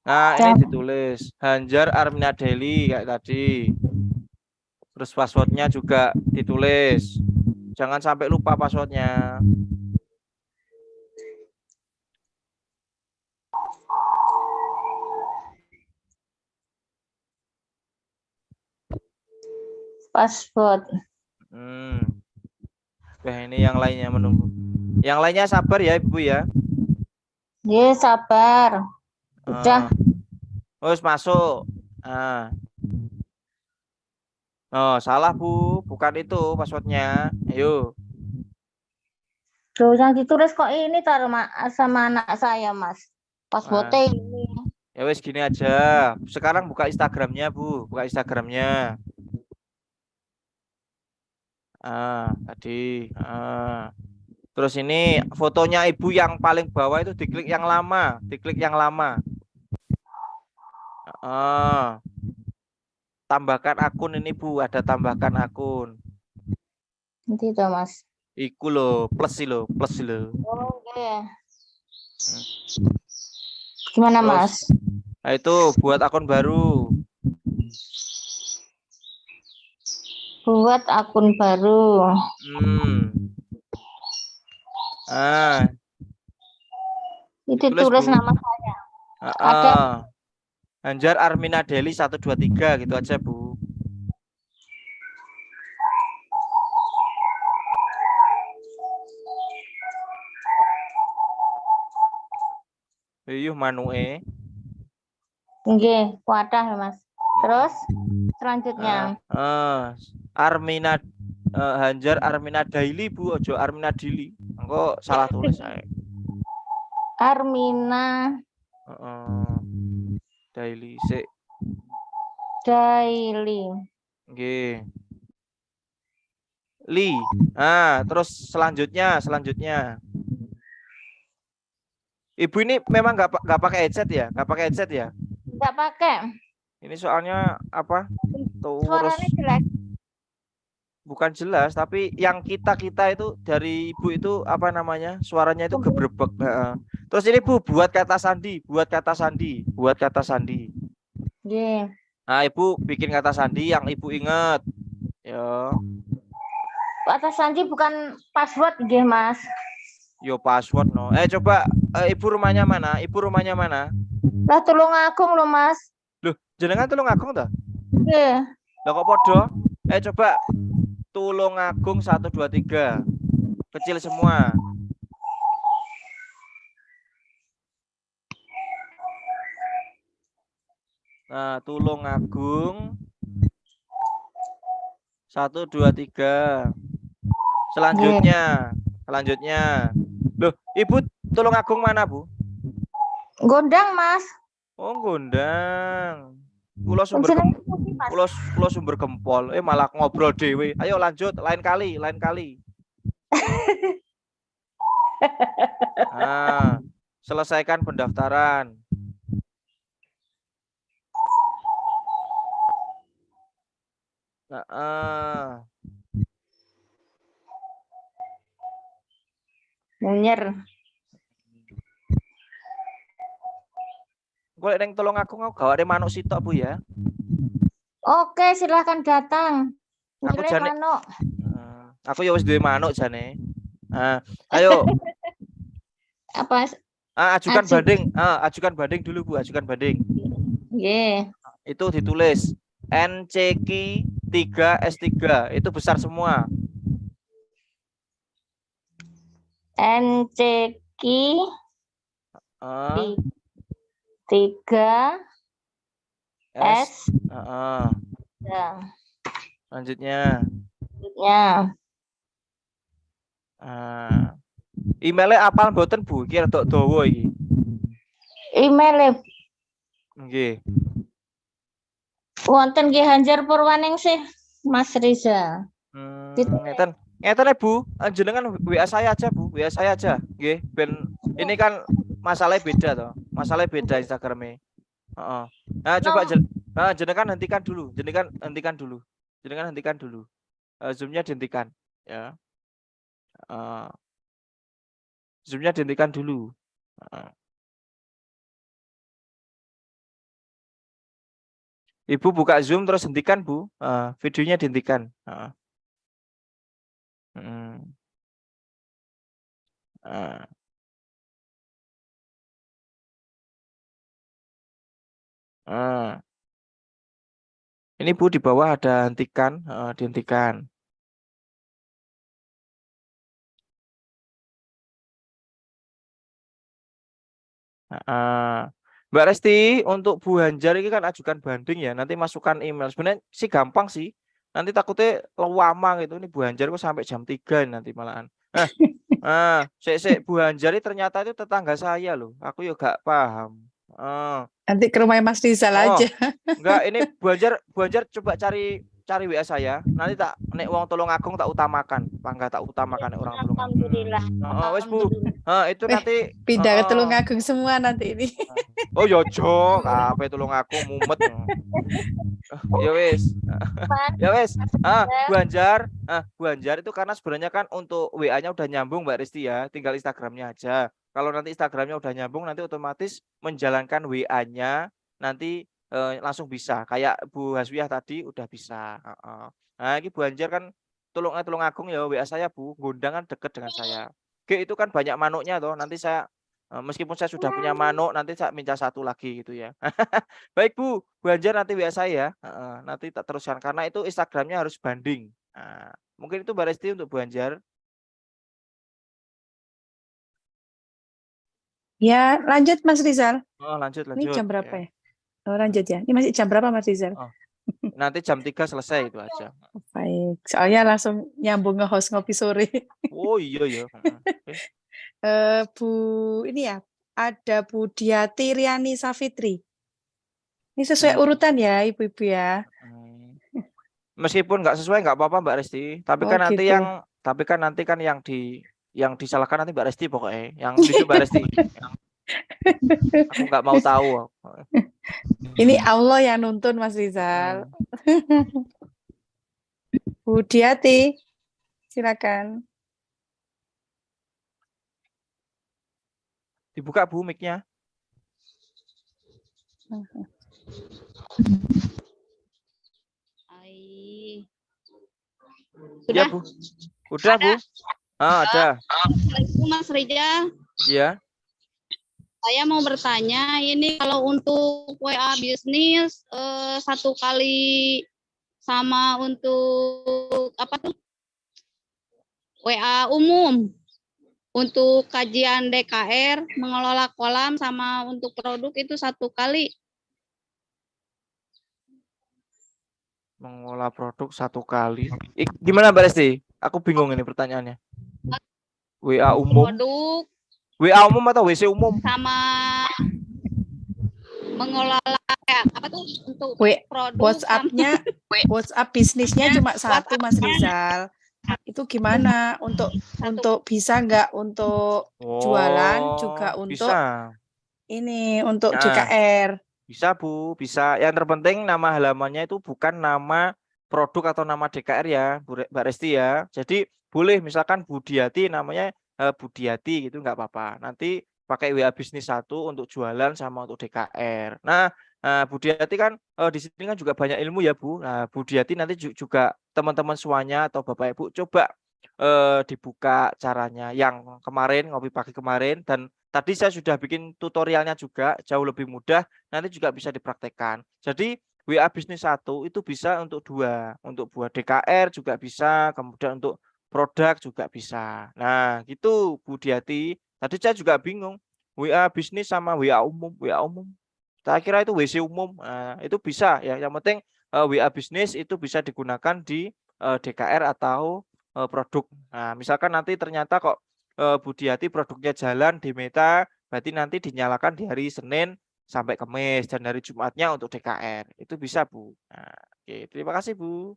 Nah, ini ditulis Anjar Armina Deli kayak tadi. Terus passwordnya juga ditulis. Jangan sampai lupa passwordnya. Password. Wah, ini yang lainnya menunggu. Yang lainnya sabar ya, Ibu ya. Iya, sabar. Udah. Terus masuk. Oh, salah, Bu. Bukan itu passwordnya. Ayo. Loh, yang ditulis kok ini taruh sama anak saya, Mas. Passwordnya ini. Ya wes gini aja. Sekarang buka Instagramnya, Bu. Buka Instagramnya. Tadi. Terus ini fotonya Ibu yang paling bawah itu diklik yang lama. Tambahkan akun ini, Bu. Ada tambahkan akun. Nanti toh, Mas. Iku loh, plus lo. Oh, oke. Gimana, Terus, Mas? Nah, itu buat akun baru. Buat akun baru. Itu tulis nama saya. Ada Anjar Armina Deli 123 gitu aja, Bu. Manue. Nggih, wadah ya, Mas. Terus selanjutnya. Armina Anjar Armina Daily, Bu, ojo Armina Dili. Engko salah tulis saya. Armina Daily sik. Daily. Nggih. Li. Terus selanjutnya. Ibu ini memang nggak pakai headset ya? Nggak pakai. Ini soalnya apa? Suaranya jelek. Bukan jelas, tapi yang kita itu dari Ibu itu apa namanya? Suaranya itu gebrebek. Terus ini Bu, buat kata sandi, buat kata sandi, buat kata sandi. Nggih. Nah, Ibu bikin kata sandi yang Ibu ingat. Ya, Kata sandi bukan password nggih, Mas. yo password no. Coba Ibu rumahnya mana? Ibu rumahnya mana? Lah Tulungagung lho, Mas. Loh, jenengan Tulungagung toh? Nggih. Lah kok podo? Coba Tulungagung 1 2 3. Kecil semua. Nah, Tulungagung 1 2 3. Selanjutnya. Loh, Ibu Tulungagung mana, Bu? Gondang, Mas. Oh, Gondang. Pulau Sumber Jenenge pundi, Mas? Pulau Sumber Gempol. Malah ngobrol dewe. Ayo lanjut, lain kali. Nah, selesaikan pendaftaran. Munyer. Golek ning Tulungagung aku gawake manuk sitok, Bu ya. Oke, silahkan datang. Aku Milih jane manuk. aku ya wis duwe manuk jane. Ayo. Apa? Ajukan Aju. banding. Ajukan banding dulu, Bu, ajukan banding. Nggih. Itu ditulis NCQ 3 S3. Itu besar semua. NCQ 3 S. Ya. Selanjutnya. Emailnya apal mboten, Bu? Iki rada dawa iki. Email Nggih. wonten nggih Hanjar Purwaningsih, Mas Riza. Ngeten ya, Bu. Jenengan WA saya aja, Bu. WA saya aja. Nggih, ben ini kan masalahnya beda toh. Masalahnya beda Instagramnya. Nah, coba jenengan hentikan dulu. Jenengan hentikan dulu. Zoom-nya dihentikan, ya. Zoom-nya dihentikan dulu. Ibu buka Zoom terus hentikan, Bu. Videonya dihentikan. Ini, Bu, di bawah ada hentikan, dihentikan. Mbak Resti, untuk Bu Hanjar ini kan ajukan banding ya. Nanti masukkan email. Sebenarnya sih gampang sih. Nanti takutnya lama gitu. Ini Bu Hanjar kok sampai jam 3 nanti malahan. Bu Hanjar ini ternyata itu tetangga saya loh. Aku juga gak paham. Nanti ke rumah Mas Rizal aja. Enggak, ini Bu Hanjar coba cari WA saya. Nanti tak nek wong Tulungagung tak utamakan. Bangga tak utamakan nek orang Tulungagung. Alhamdulillah. Wes, Bu. Itu nanti Pindah ke Tulungagung semua nanti ini. Oh ya jo, kabeh Tulungagung mumet. Ya wes. Ya wes. Bu Hanjar itu karena sebenarnya kan untuk WA-nya udah nyambung Mbak Risti ya, tinggal Instagramnya aja. Kalau nanti Instagramnya udah nyambung, nanti otomatis menjalankan WA-nya nanti langsung bisa. Kayak Bu Haswiah tadi udah bisa. Nah, ini Bu Hanjar kan Tulungagung ya, WA saya, Bu. Gondang kan deket dengan saya. Oke, itu kan banyak manuknya toh. Nanti saya meskipun saya sudah punya manuk, nanti saya minta satu lagi gitu ya. Baik, Bu Hanjar, nanti WA saya. Nanti tak teruskan karena itu Instagramnya harus banding. Mungkin itu Mbak Resti untuk Bu Hanjar. Ya, lanjut Mas Rizal. Lanjut. Ini jam berapa ya? Lanjut ya. Ini masih jam berapa Mas Rizal? Nanti jam 3 selesai itu aja. Baik, soalnya langsung nyambung nge-host ngopi sore. Oh iya. Bu ini ya, ada Bu Diati Riani Safitri. Ini sesuai urutan ya, Ibu-ibu ya. Meskipun nggak sesuai nggak apa-apa Mbak Resti, tapi kan nanti gitu. yang disalahkan nanti Mbak Resti pokoknya, yang itu Mbak Resti. Aku nggak mau tahu. Ini Allah yang nuntun Mas Rizal. Bu Diati, silakan. Dibuka Bu mic-nya. Sudah? Ya Bu. Udah Bu. Ada. Assalamualaikum Mas Rija. Ya. Saya mau bertanya, ini kalau untuk WA bisnis satu kali sama untuk apa tuh? WA umum. Untuk kajian DKR, mengelola kolam sama untuk produk itu satu kali. Mengolah produk satu kali. Gimana Mbak Resti? Aku bingung ini pertanyaannya. WA umum. Produk WA umum atau WC umum? sama mengelola apa tuh untuk produk WhatsApp-nya, WhatsApp bisnisnya cuma satu Mas Rizal. Itu gimana untuk bisa nggak untuk jualan juga untuk bisa. ini untuk Nah, DKR? Bisa Bu, bisa. Yang terpenting nama halamannya itu bukan nama produk atau nama DKR ya, Mbak Resti ya. Jadi boleh misalkan Budiati namanya Budiati gitu nggak apa-apa. Nanti pakai WA bisnis satu untuk jualan sama untuk DKR. Nah, Budiati kan di sini kan juga banyak ilmu ya Bu. Nah, Budiati nanti juga teman-teman semuanya atau Bapak Ibu coba dibuka caranya yang kemarin ngopi pagi kemarin, dan tadi saya sudah bikin tutorialnya juga jauh lebih mudah, nanti juga bisa dipraktekkan. Jadi WA bisnis satu itu bisa untuk dua, untuk buat DKR juga bisa, kemudian untuk produk juga bisa. Nah gitu Bu Diati, tadi saya juga bingung WA bisnis sama WA umum saya kira itu WC umum. Nah, itu bisa ya, yang penting WA bisnis itu bisa digunakan di DKR atau produk. Nah, misalkan nanti ternyata kok Budiati produknya jalan di Meta, berarti nanti dinyalakan di hari Senin sampai Kamis dan hari Jumatnya untuk DKR. Itu bisa Bu. Nah, oke, terima kasih Bu.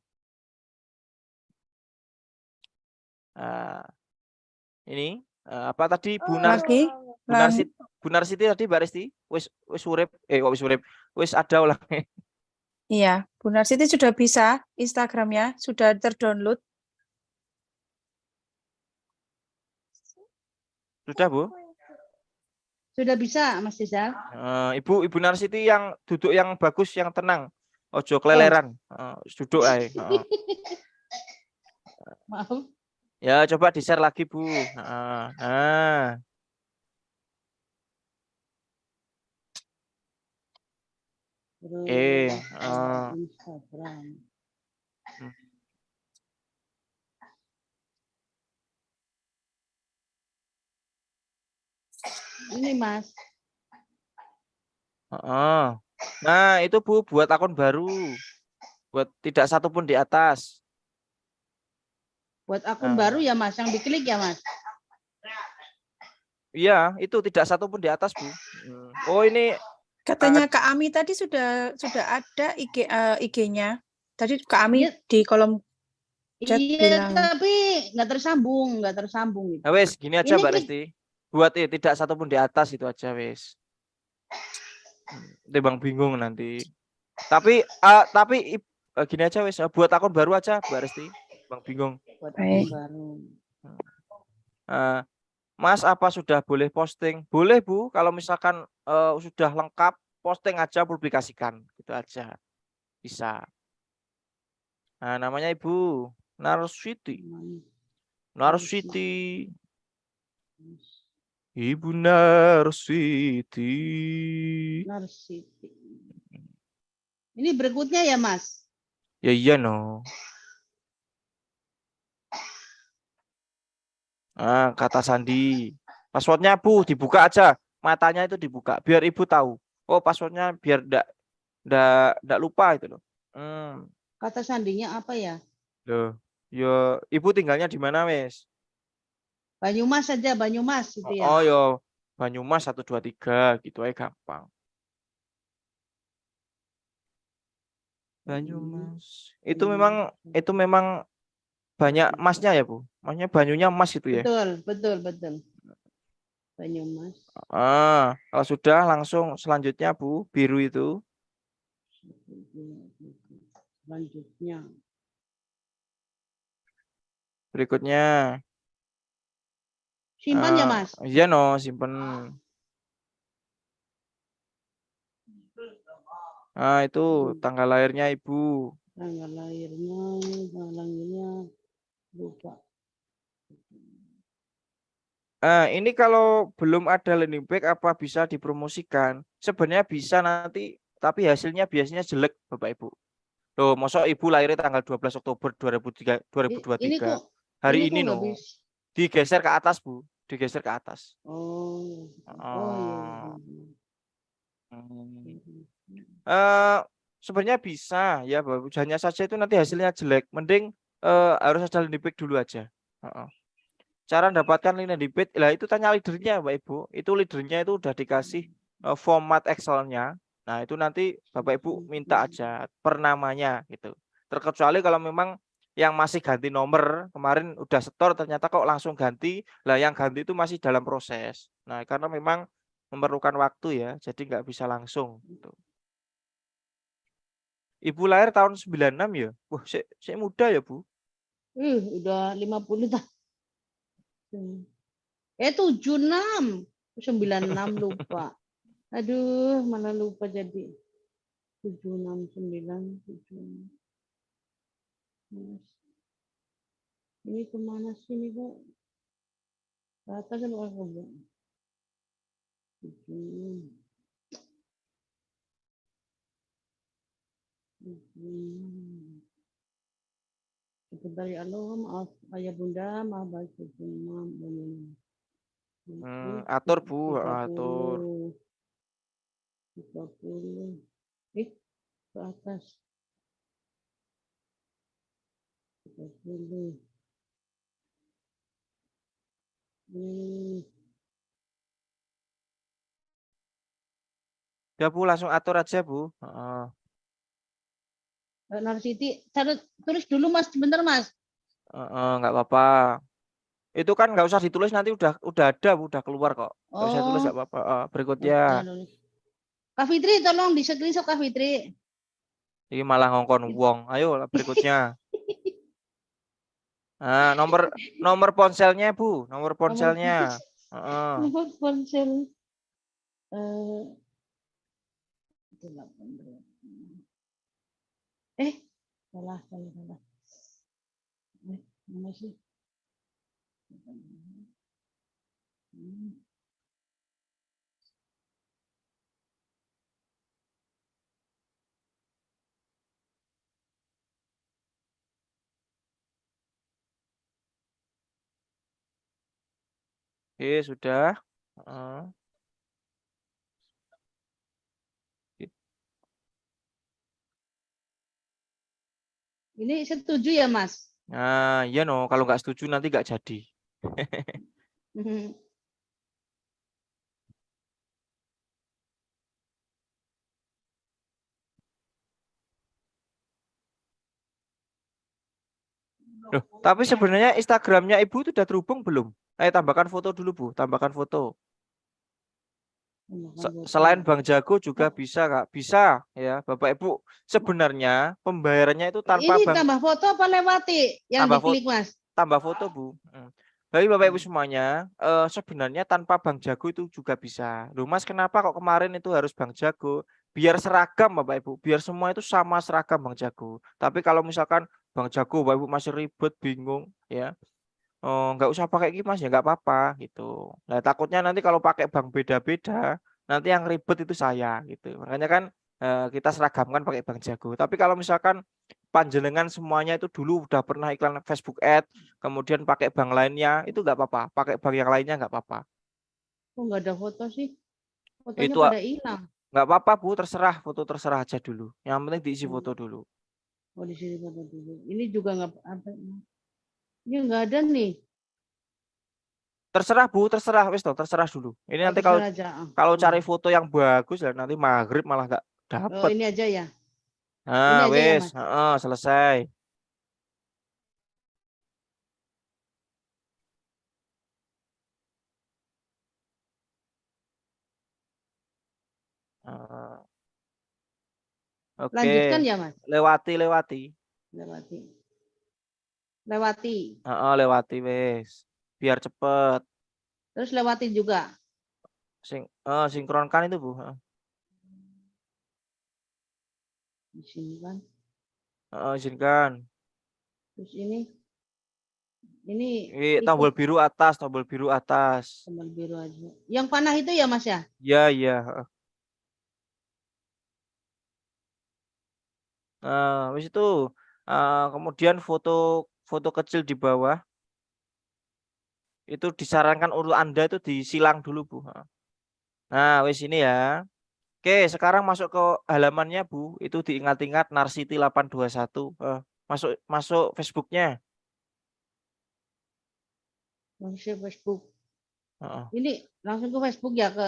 Nah, ini apa tadi Bu Narsiti tadi Mbak Resti wis urip kok wis urip wis ada ulangnya. Iya, Bu Narsiti sudah bisa Instagramnya sudah terdownload. Sudah Bu? Sudah bisa Mas Rizal. Ibu Narsiti yang duduk yang bagus, yang tenang, ojo keleleran. Duduk aja. Maaf. Ya coba di-share lagi Bu. Nah. Instagram. Ini Mas. Nah itu Bu buat akun baru, buat tidak satu pun di atas. Buat akun baru ya Mas, yang diklik ya Mas. Iya itu tidak satu pun di atas Bu. Oh ini katanya Kak Ami tadi sudah ada IG-nya. Tadi Kak Ami di kolom chat bilang. Tapi nggak tersambung gitu. Nah, wes gini aja Mbak Resti. Buat tidak satu pun di atas itu aja wes. Bang bingung nanti. Tapi gini aja wes, buat akun baru aja Mbak Resti. Bang bingung. Buat akun baru. Mas apa sudah boleh posting? Boleh Bu, kalau misalkan sudah lengkap posting aja, publikasikan gitu aja. Bisa. Nah, namanya Ibu Narsiti. Ibu Narsiti. Ini berikutnya ya Mas? Ya iya no. Kata sandi. Passwordnya Bu dibuka aja. Matanya itu dibuka biar Ibu tahu. Oh, passwordnya biar enggak lupa itu loh. Kata sandinya apa ya? Loh, yo Ibu tinggalnya di mana, Wes? Banyumas saja, Banyumas itu ya. Oh, yo Banyumas 1 2 3 gitu aja gampang. Banyumas. Itu memang banyak masnya ya, Bu. Maksudnya banyunya emas itu ya. Betul. Banyumas. Kalau sudah langsung selanjutnya Bu, biru itu. Selanjutnya. Berikutnya. Simpan ya Mas? Iya no, simpan. Nah, itu tanggal lahirnya Ibu. Tanggal lahirnya lupa. Ini kalau belum ada landing page apa bisa dipromosikan? Sebenarnya bisa nanti, tapi hasilnya biasanya jelek, Bapak Ibu. Loh, masa Ibu lahirnya tanggal 12 Oktober 2023. Ini kok Hari ini kok ini nggak no. bisa. Digeser ke atas, Bu. Digeser ke atas. Oh, iya. Sebenarnya bisa ya, Bapak. Hanya saja itu nanti hasilnya jelek. Mending harus ada landing page dulu aja. Cara mendapatkan landing page, lah itu tanya leadernya, Bapak Ibu. Itu leadernya itu udah dikasih format Excel-nya. Nah, itu nanti Bapak Ibu minta aja per namanya gitu. Terkecuali kalau memang yang masih ganti nomor, kemarin udah setor ternyata kok langsung ganti. Lah yang ganti itu masih dalam proses. Nah, karena memang memerlukan waktu ya, jadi nggak bisa langsung gitu. Ibu lahir tahun 96 ya? Wah, saya muda ya, Bu. Udah 50 tahun. 76. 96 lupa. Aduh, malah lupa jadi. 769 76. Ini kemana sih ini, Bu? Ke atas kan Bu? 76. Sebentar ya Allah, maaf ayah bunda, maaf baik maaf Atur Bu, atur. 30. Ke atas. 30. Ya Bu, langsung atur aja Bu. Narsiti, tulis dulu Mas, sebentar Mas. Nggak apa-apa. Itu kan nggak usah ditulis, nanti udah ada Bu, udah keluar kok. Nggak usah tulis, nggak apa-apa. Berikutnya. Kak Fitri, tolong di screenshot Kak Fitri. Ini malah ngongkon wong. Ayo berikutnya. Nomor ponselnya Bu, nomor ponselnya. Nomor ponsel. Salah. Mana sih? Oke, sudah. Ini setuju ya Mas? Nah, iya no, kalau nggak setuju nanti nggak jadi. Loh, tapi sebenarnya Instagramnya Ibu itu udah terhubung belum? Tambahkan foto dulu Bu, tambahkan foto. Selain Bang Jago juga bisa Kak, bisa ya Bapak Ibu. Sebenarnya pembayarannya itu tanpa ini tambah foto apa lewati yang diklik Mas? Tambah foto Bu. Baik Bapak Ibu semuanya, sebenarnya tanpa Bang Jago itu juga bisa. Loh Mas, kenapa kok kemarin itu harus Bang Jago? Biar seragam Bapak Ibu, biar semua itu sama seragam Bang Jago. Tapi kalau misalkan Bang Jago Bapak Ibu masih ribet, bingung ya, nggak usah pakai Mas ya, nggak apa-apa gitu. Nah, takutnya nanti kalau pakai bank beda-beda, nanti yang ribet itu saya gitu. Makanya kan kita seragamkan pakai Bank Jago. Tapi kalau misalkan panjenengan semuanya itu dulu udah pernah iklan Facebook Ad, kemudian pakai bank lainnya, itu nggak apa-apa. Pakai bank yang lainnya nggak apa-apa. Kok nggak ada foto sih? Fotonya Itu pada hilang. nggak apa-apa Bu, terserah, foto terserah aja dulu. Yang penting diisi foto dulu. Oh, di sini foto dulu. Ini juga nggak ada. Ini nggak ada nih. Terserah Bu, terserah wis toh, terserah dulu. Ini nanti kalau cari foto yang bagus ya nanti maghrib malah nggak dapat. Ini aja ya. Nah, ini aja wis, ya, selesai. Oke. Lanjutkan ya Mas. Lewati. Lewati wes. Biar cepet. Terus lewati juga. Sinkronkan itu Bu. Di sini kan. Izinkan. Terus ini Tombol ikut biru atas, tombol biru atas. tombol biru aja. Yang panah itu ya Mas ya? Ya, ya. Nah, habis itu kemudian foto kecil di bawah itu disarankan untuk Anda itu disilang dulu, Bu. Nah, wis ini ya. Oke, sekarang masuk ke halamannya, Bu. Itu diingat-ingat Narsiti 821. Masuk masuk Facebooknya. Masuk Facebook. Heeh. Ini langsung ke Facebook ya, ke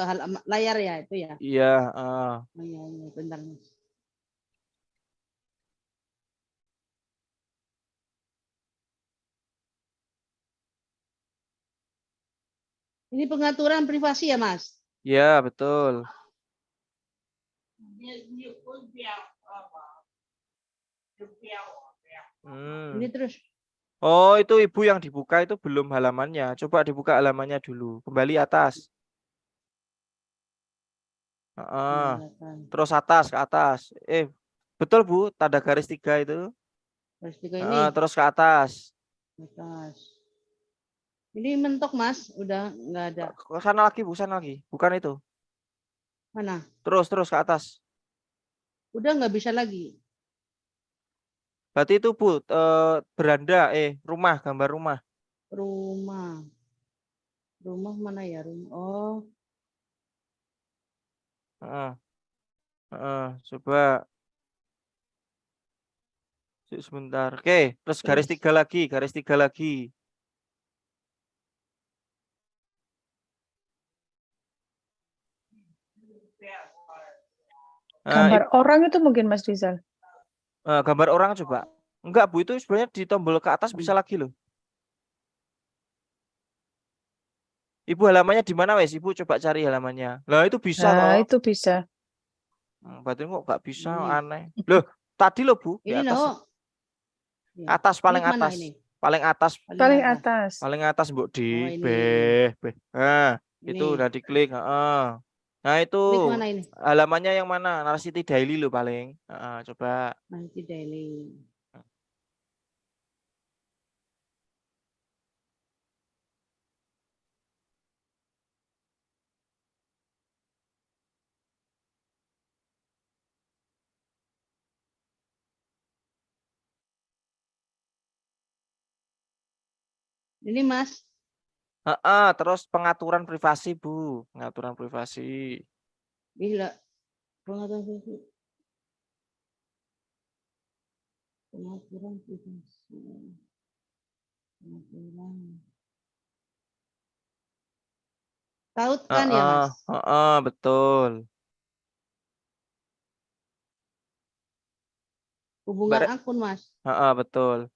layar ya itu ya. Iya, Oh, iya, bentar Mas. Ini pengaturan privasi ya Mas? ya betul. Ini terus. Oh, itu Ibu yang dibuka itu belum halamannya. Coba dibuka halamannya dulu. Kembali atas. Terus atas ke atas. Betul Bu, tanda garis 3 itu. Garis 3 ini. Terus ke atas. Atas. Ini mentok Mas, udah nggak ada. Ke sana lagi, Bu, sana lagi. Bukan itu. Mana? Terus ke atas. Udah nggak bisa lagi. Berarti itu Bu, beranda, rumah, gambar rumah. Rumah mana ya rumah? Oh. Coba sebentar. Oke, terus garis 3 lagi, garis 3 lagi. Gambar orang itu mungkin Mas Rizal. Gambar orang coba. Enggak Bu, itu sebenarnya di tombol ke atas bisa lagi loh. Ibu halamannya di mana wes? Ibu coba cari halamannya. Lah itu bisa Nah, toh. itu bisa. Berarti kok nggak bisa, aneh. Loh, tadi loh Bu, di Ini atas. loh. Atas paling Klik mana atas. ini? Paling atas. Paling atas. Paling atas Bu di Oh, ini. Nah, itu Ini. udah diklik, Nah, itu Klik mana ini? halamannya yang mana? Narsiti Daily loh paling. Coba. Narsiti Daily. Ini Mas. Terus pengaturan privasi Bu, pengaturan privasi. Gila. Pengaturan privasi. Pengaturan privasi. Pengaturan. Taut kan ya Mas? Betul. Hubungan akun Mas. Betul.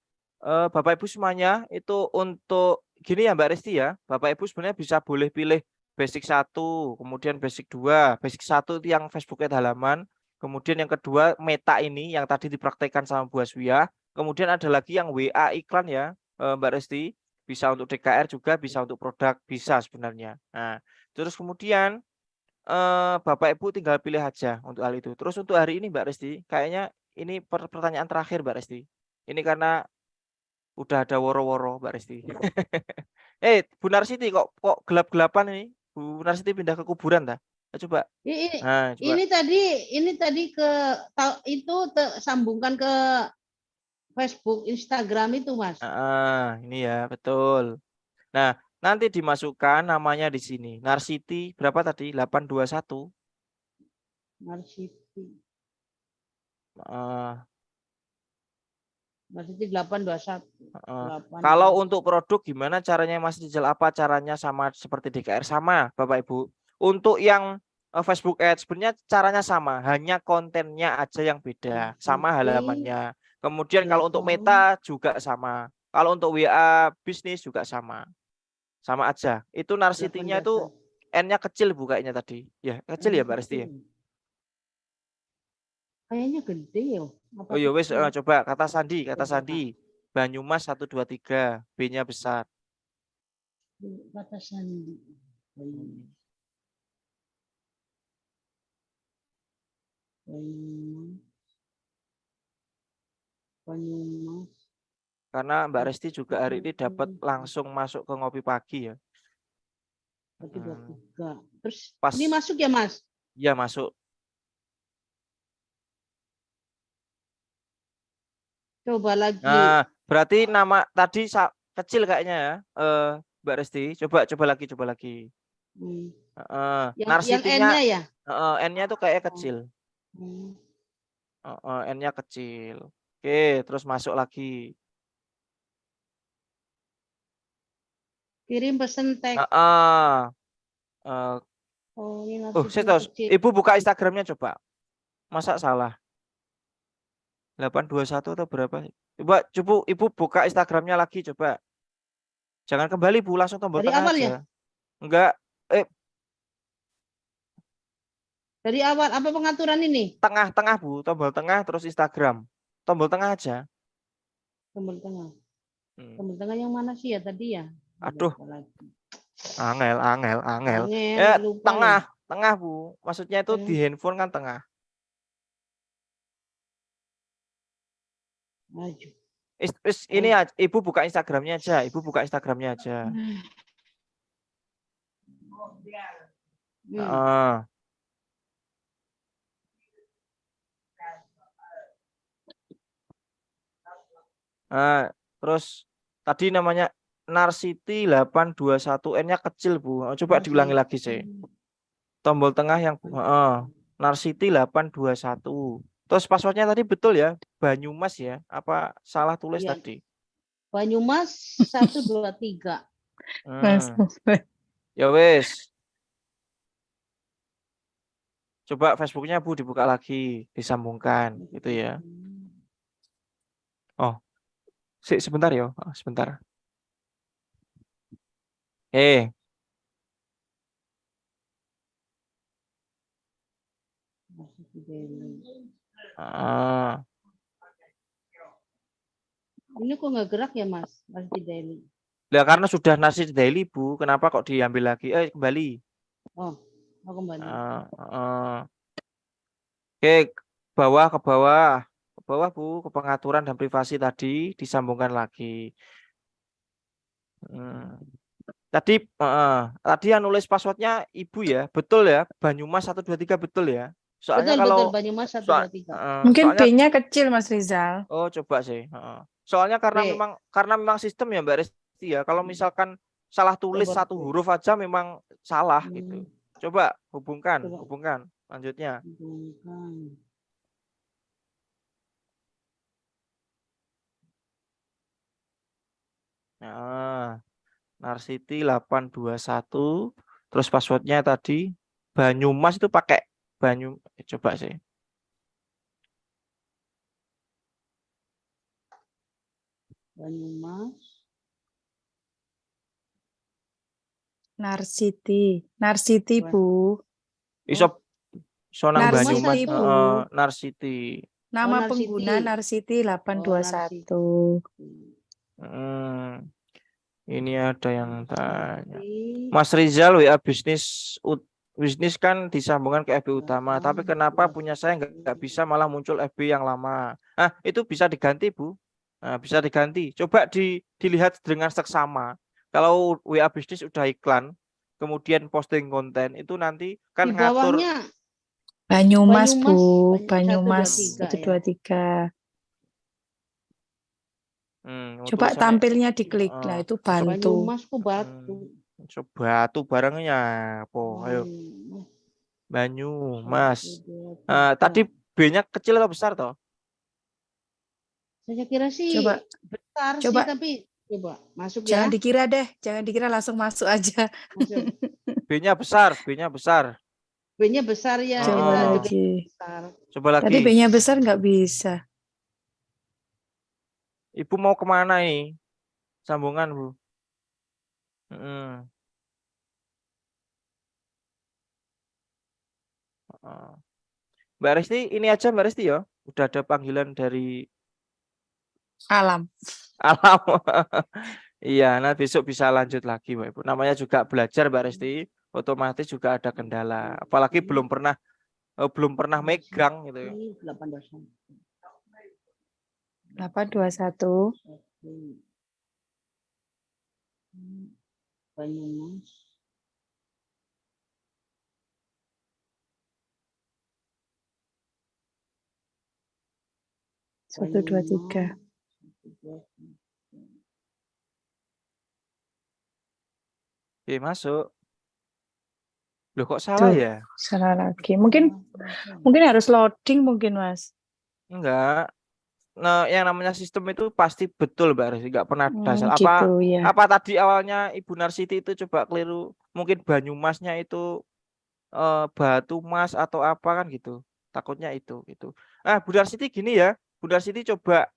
Bapak Ibu semuanya itu untuk gini ya Mbak Resti ya. Bapak Ibu sebenarnya bisa boleh pilih basic 1, kemudian basic 2. Basic 1 itu yang Facebook Ad halaman, kemudian yang kedua Meta ini yang tadi dipraktekkan sama Bu Aswia. Kemudian ada lagi yang WA iklan ya, Mbak Resti. Bisa untuk DKR juga, bisa untuk produk, bisa sebenarnya. Nah, terus kemudian Bapak Ibu tinggal pilih aja untuk hal itu. Terus untuk hari ini Mbak Resti, kayaknya ini pertanyaan terakhir Mbak Resti. Ini karena udah ada woro-woro Mbak Resti. Bu Narsiti kok gelap-gelapan ini? Bu Narsiti pindah ke kuburan dah. Coba. Ini, coba. ini tadi ke itu sambungkan ke Facebook, Instagram itu Mas. Ini ya betul. Nah, nanti dimasukkan namanya di sini. Narsiti berapa tadi? 821. Narsiti. Narsiti 821. Kalau untuk produk gimana caranya Mas Rizal? Apa caranya sama seperti DKR? Sama Bapak Ibu. Untuk yang Facebook Ads sebenarnya caranya sama, hanya kontennya aja yang beda, sama halamannya. Kemudian kalau untuk Meta juga sama. Kalau untuk WA bisnis juga sama. Sama aja. Itu Narsitinya itu N-nya kecil Bu kayaknya tadi. Ya, kecil ya Mbak Resti ya. Kayaknya gede ya. Oh ya wes coba kata Sandi. Banyumas 123, B-nya besar. Kata Sandi. Banyumas. Karena Mbak Resti juga hari ini dapat langsung masuk ke ngopi pagi ya. Berarti 23. Terus Pas. ini masuk ya, Mas? Iya, masuk. Coba lagi. Nah, berarti nama tadi kecil kayaknya ya, Mbak Resti. Coba lagi. Yang Narsitinya, N-nya ya? N-nya tuh kayak kecil. N-nya kecil. Oke, terus masuk lagi. Kirim pesan teks. Oh, ini Saya tahu. Ibu buka Instagramnya coba. Masa salah? 821 atau berapa? Coba Ibu buka Instagramnya lagi coba. Jangan kembali Bu, langsung tombol Dari tengah awal aja. ya? Enggak, Dari awal apa pengaturan ini? tengah Bu, tombol tengah terus Instagram. Tombol tengah aja. Tombol tengah. Tombol tengah yang mana sih ya tadi ya? Aduh. Angel. Lupa Tengah Bu. Maksudnya itu di handphone kan tengah. Maju. Ini aja, Ibu buka Instagramnya aja. Terus tadi namanya Narsiti 821, N-nya kecil Bu. Coba diulangi lagi sih. Tombol tengah yang Narsiti 821. Terus passwordnya tadi betul ya? Banyumas ya? Apa salah tulis tadi? Banyumas 123. Ya wes. Coba Facebooknya Bu dibuka lagi, disambungkan gitu ya. Oh, sebentar ya, sebentar. Ini kok nggak gerak ya Mas? Narsiti Daily. Ya karena sudah Narsiti Daily Bu, kenapa kok diambil lagi? Kembali. Oh kembali. Oke, ke bawah Bu, ke pengaturan dan privasi tadi disambungkan lagi. Tadi yang nulis passwordnya Ibu ya, betul ya? Banyumas 123 betul ya? Soalnya betul Banyumas 123. Mungkin B-nya kecil Mas Rizal. Oh, coba sih. Soalnya karena memang sistem ya Mbak Resti ya. Kalau misalkan salah tulis satu huruf aja memang salah gitu. Coba hubungkan. Lanjutnya. Narsiti 821. Terus passwordnya tadi Banyumas itu pakai coba sih. Banyumas. Narsiti Bu. Sonang Banyumas. Narsiti. Nama pengguna Narsiti 821. Ini ada yang tanya. Mas Rizal WA bisnis kan disambungkan ke FB utama, tapi kenapa punya saya nggak bisa malah muncul FB yang lama? Itu bisa diganti Bu. Bisa diganti. Coba dilihat dengan seksama. Kalau WA bisnis udah iklan, kemudian posting konten itu nanti kan di bawahnya Banyumas Bu, Banyumas 123. Coba tampilnya diklik lah itu bantu. Banyumas Batu barangnya apa? Ayo. Banyumas. Tadi B-nya kecil atau besar toh? Saya kira sih besar sih, tapi coba masuk jangan ya. Jangan dikira langsung masuk aja. B-nya besar. B-nya besar ya. Coba lagi. Coba lagi. Tadi B-nya besar nggak bisa. Ibu mau kemana nih? Sambungan Bu. Mbak Resti, ini aja Mbak Resti ya. Udah ada panggilan dari Alam. Iya, nah besok bisa lanjut lagi Mbak Ibu. Namanya juga belajar Mbak Resti, otomatis juga ada kendala. Apalagi belum pernah megang gitu. 821. Banyumas. Satu, dua, tiga. Oke, masuk. Loh kok salah Tuh, ya? salah lagi. Mungkin harus loading mungkin, Mas. Enggak. Nah, yang namanya sistem itu pasti betul, Mbak Resi. Enggak pernah dasar. Gitu ya. Apa tadi awalnya Ibu Narsiti itu coba keliru? Mungkin Banyumasnya itu Batu Mas atau apa kan gitu. Takutnya itu gitu. Bu Narsiti gini ya. Bu Narsiti coba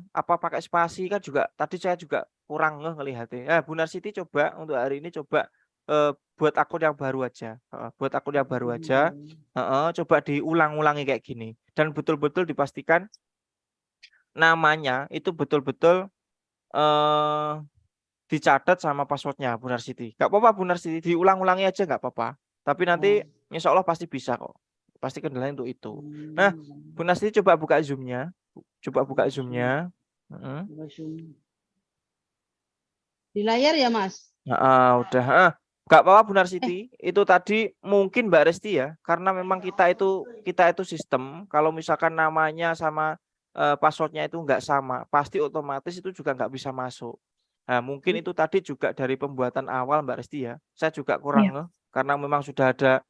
apa pakai spasi kan juga tadi saya juga kurang ngelihatnya. Bu Narsiti coba untuk hari ini coba buat akun yang baru aja. Buat akun yang baru aja. Coba diulang-ulangi kayak gini dan betul-betul dipastikan namanya itu betul-betul dicatat sama passwordnya Bu Narsiti. Gak apa-apa Bu Narsiti, diulang-ulangi aja gak apa-apa. Tapi nanti insya Allah pasti bisa kok. Pasti kendalanya untuk itu. Nah, Bu Narsiti coba buka Zoom-nya. Coba buka Zoom-nya. Di layar ya, Mas? Udah. Gak apa-apa Bu Narsiti. Itu tadi mungkin Mbak Resti ya. Karena memang kita itu sistem. Kalau misalkan namanya sama passwordnya itu nggak sama, pasti otomatis itu juga nggak bisa masuk. Nah, mungkin itu tadi juga dari pembuatan awal Mbak Resti ya. Saya juga kurang karena memang sudah ada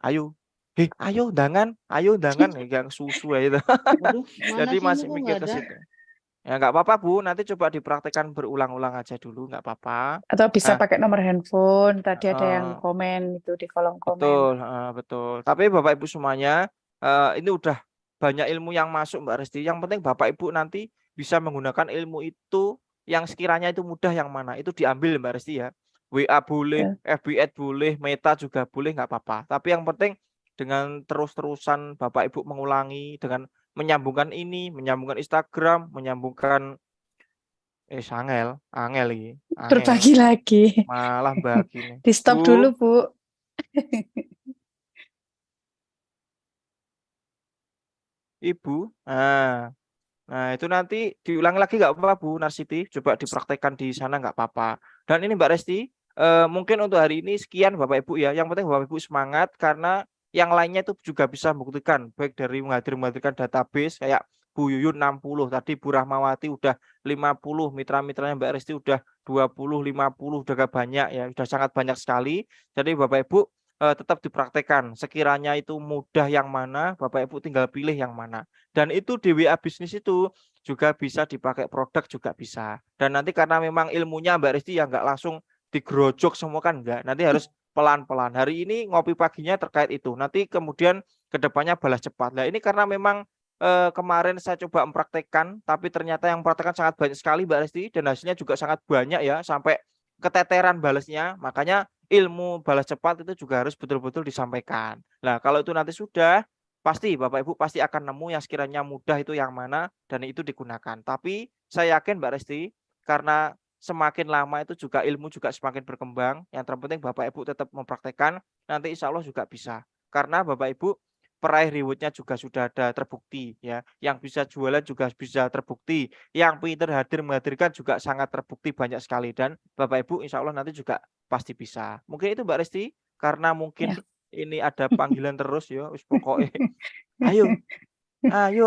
ayo undangan yang susu ya itu. Jadi masih mikir ke situ. Ya nggak apa-apa Bu, nanti coba dipraktekkan berulang-ulang aja dulu, nggak apa-apa. Atau bisa pakai nomor handphone. Tadi ada yang komen itu di kolom komen. Betul. Tapi Bapak Ibu semuanya, ini udah banyak ilmu yang masuk Mbak Resti. Yang penting Bapak Ibu nanti bisa menggunakan ilmu itu yang sekiranya itu mudah yang mana. Itu diambil Mbak Resti ya. WA boleh, FB Ads boleh, Meta juga boleh, nggak apa-apa. Tapi yang penting dengan terus-terusan Bapak Ibu mengulangi, dengan menyambungkan ini, menyambungkan Instagram, menyambungkan angel ini. Berbagi lagi. Malah bagi nih. Di stop dulu, Bu. Ibu. Nah, itu nanti diulangi lagi nggak apa-apa Bu Narsiti. Coba dipraktekkan di sana nggak apa-apa. Dan ini Mbak Resti, mungkin untuk hari ini sekian Bapak Ibu ya. Yang penting Bapak Ibu semangat karena yang lainnya itu juga bisa membuktikan. Baik dari menghadirkan database kayak Bu Yuyun 60, tadi Bu Rahmawati udah 50, mitra-mitranya Mbak Resti udah 20, 50, udah gak banyak ya. Udah sangat banyak sekali. Jadi Bapak Ibu tetap dipraktekkan. Sekiranya itu mudah yang mana, Bapak Ibu tinggal pilih yang mana. Dan itu di WA bisnis itu juga bisa dipakai produk juga bisa. Dan nanti karena memang ilmunya Mbak Resti ya nggak langsung digerojok semua kan enggak. Nanti harus pelan-pelan. Hari ini ngopi paginya terkait itu. Nanti kemudian kedepannya balas cepat. Nah ini karena memang kemarin saya coba mempraktekkan, tapi ternyata yang mempraktekkan sangat banyak sekali Mbak Resti dan hasilnya juga sangat banyak ya sampai keteteran balasnya. Makanya ilmu balas cepat itu juga harus betul-betul disampaikan. Nah kalau itu nanti sudah pasti Bapak Ibu pasti akan nemu yang sekiranya mudah itu yang mana dan itu digunakan. Tapi saya yakin Mbak Resti karena semakin lama itu juga ilmu juga semakin berkembang. Yang terpenting Bapak Ibu tetap mempraktekkan, nanti insya Allah juga bisa. Karena Bapak Ibu peraih rewardnya juga sudah ada terbukti ya. Yang bisa jualan juga bisa terbukti. Yang pinter menghadirkan juga sangat terbukti banyak sekali. Dan Bapak Ibu insya Allah nanti juga pasti bisa. Mungkin itu Mbak Resti karena mungkin ini ada panggilan terus ya, pokoknya ayo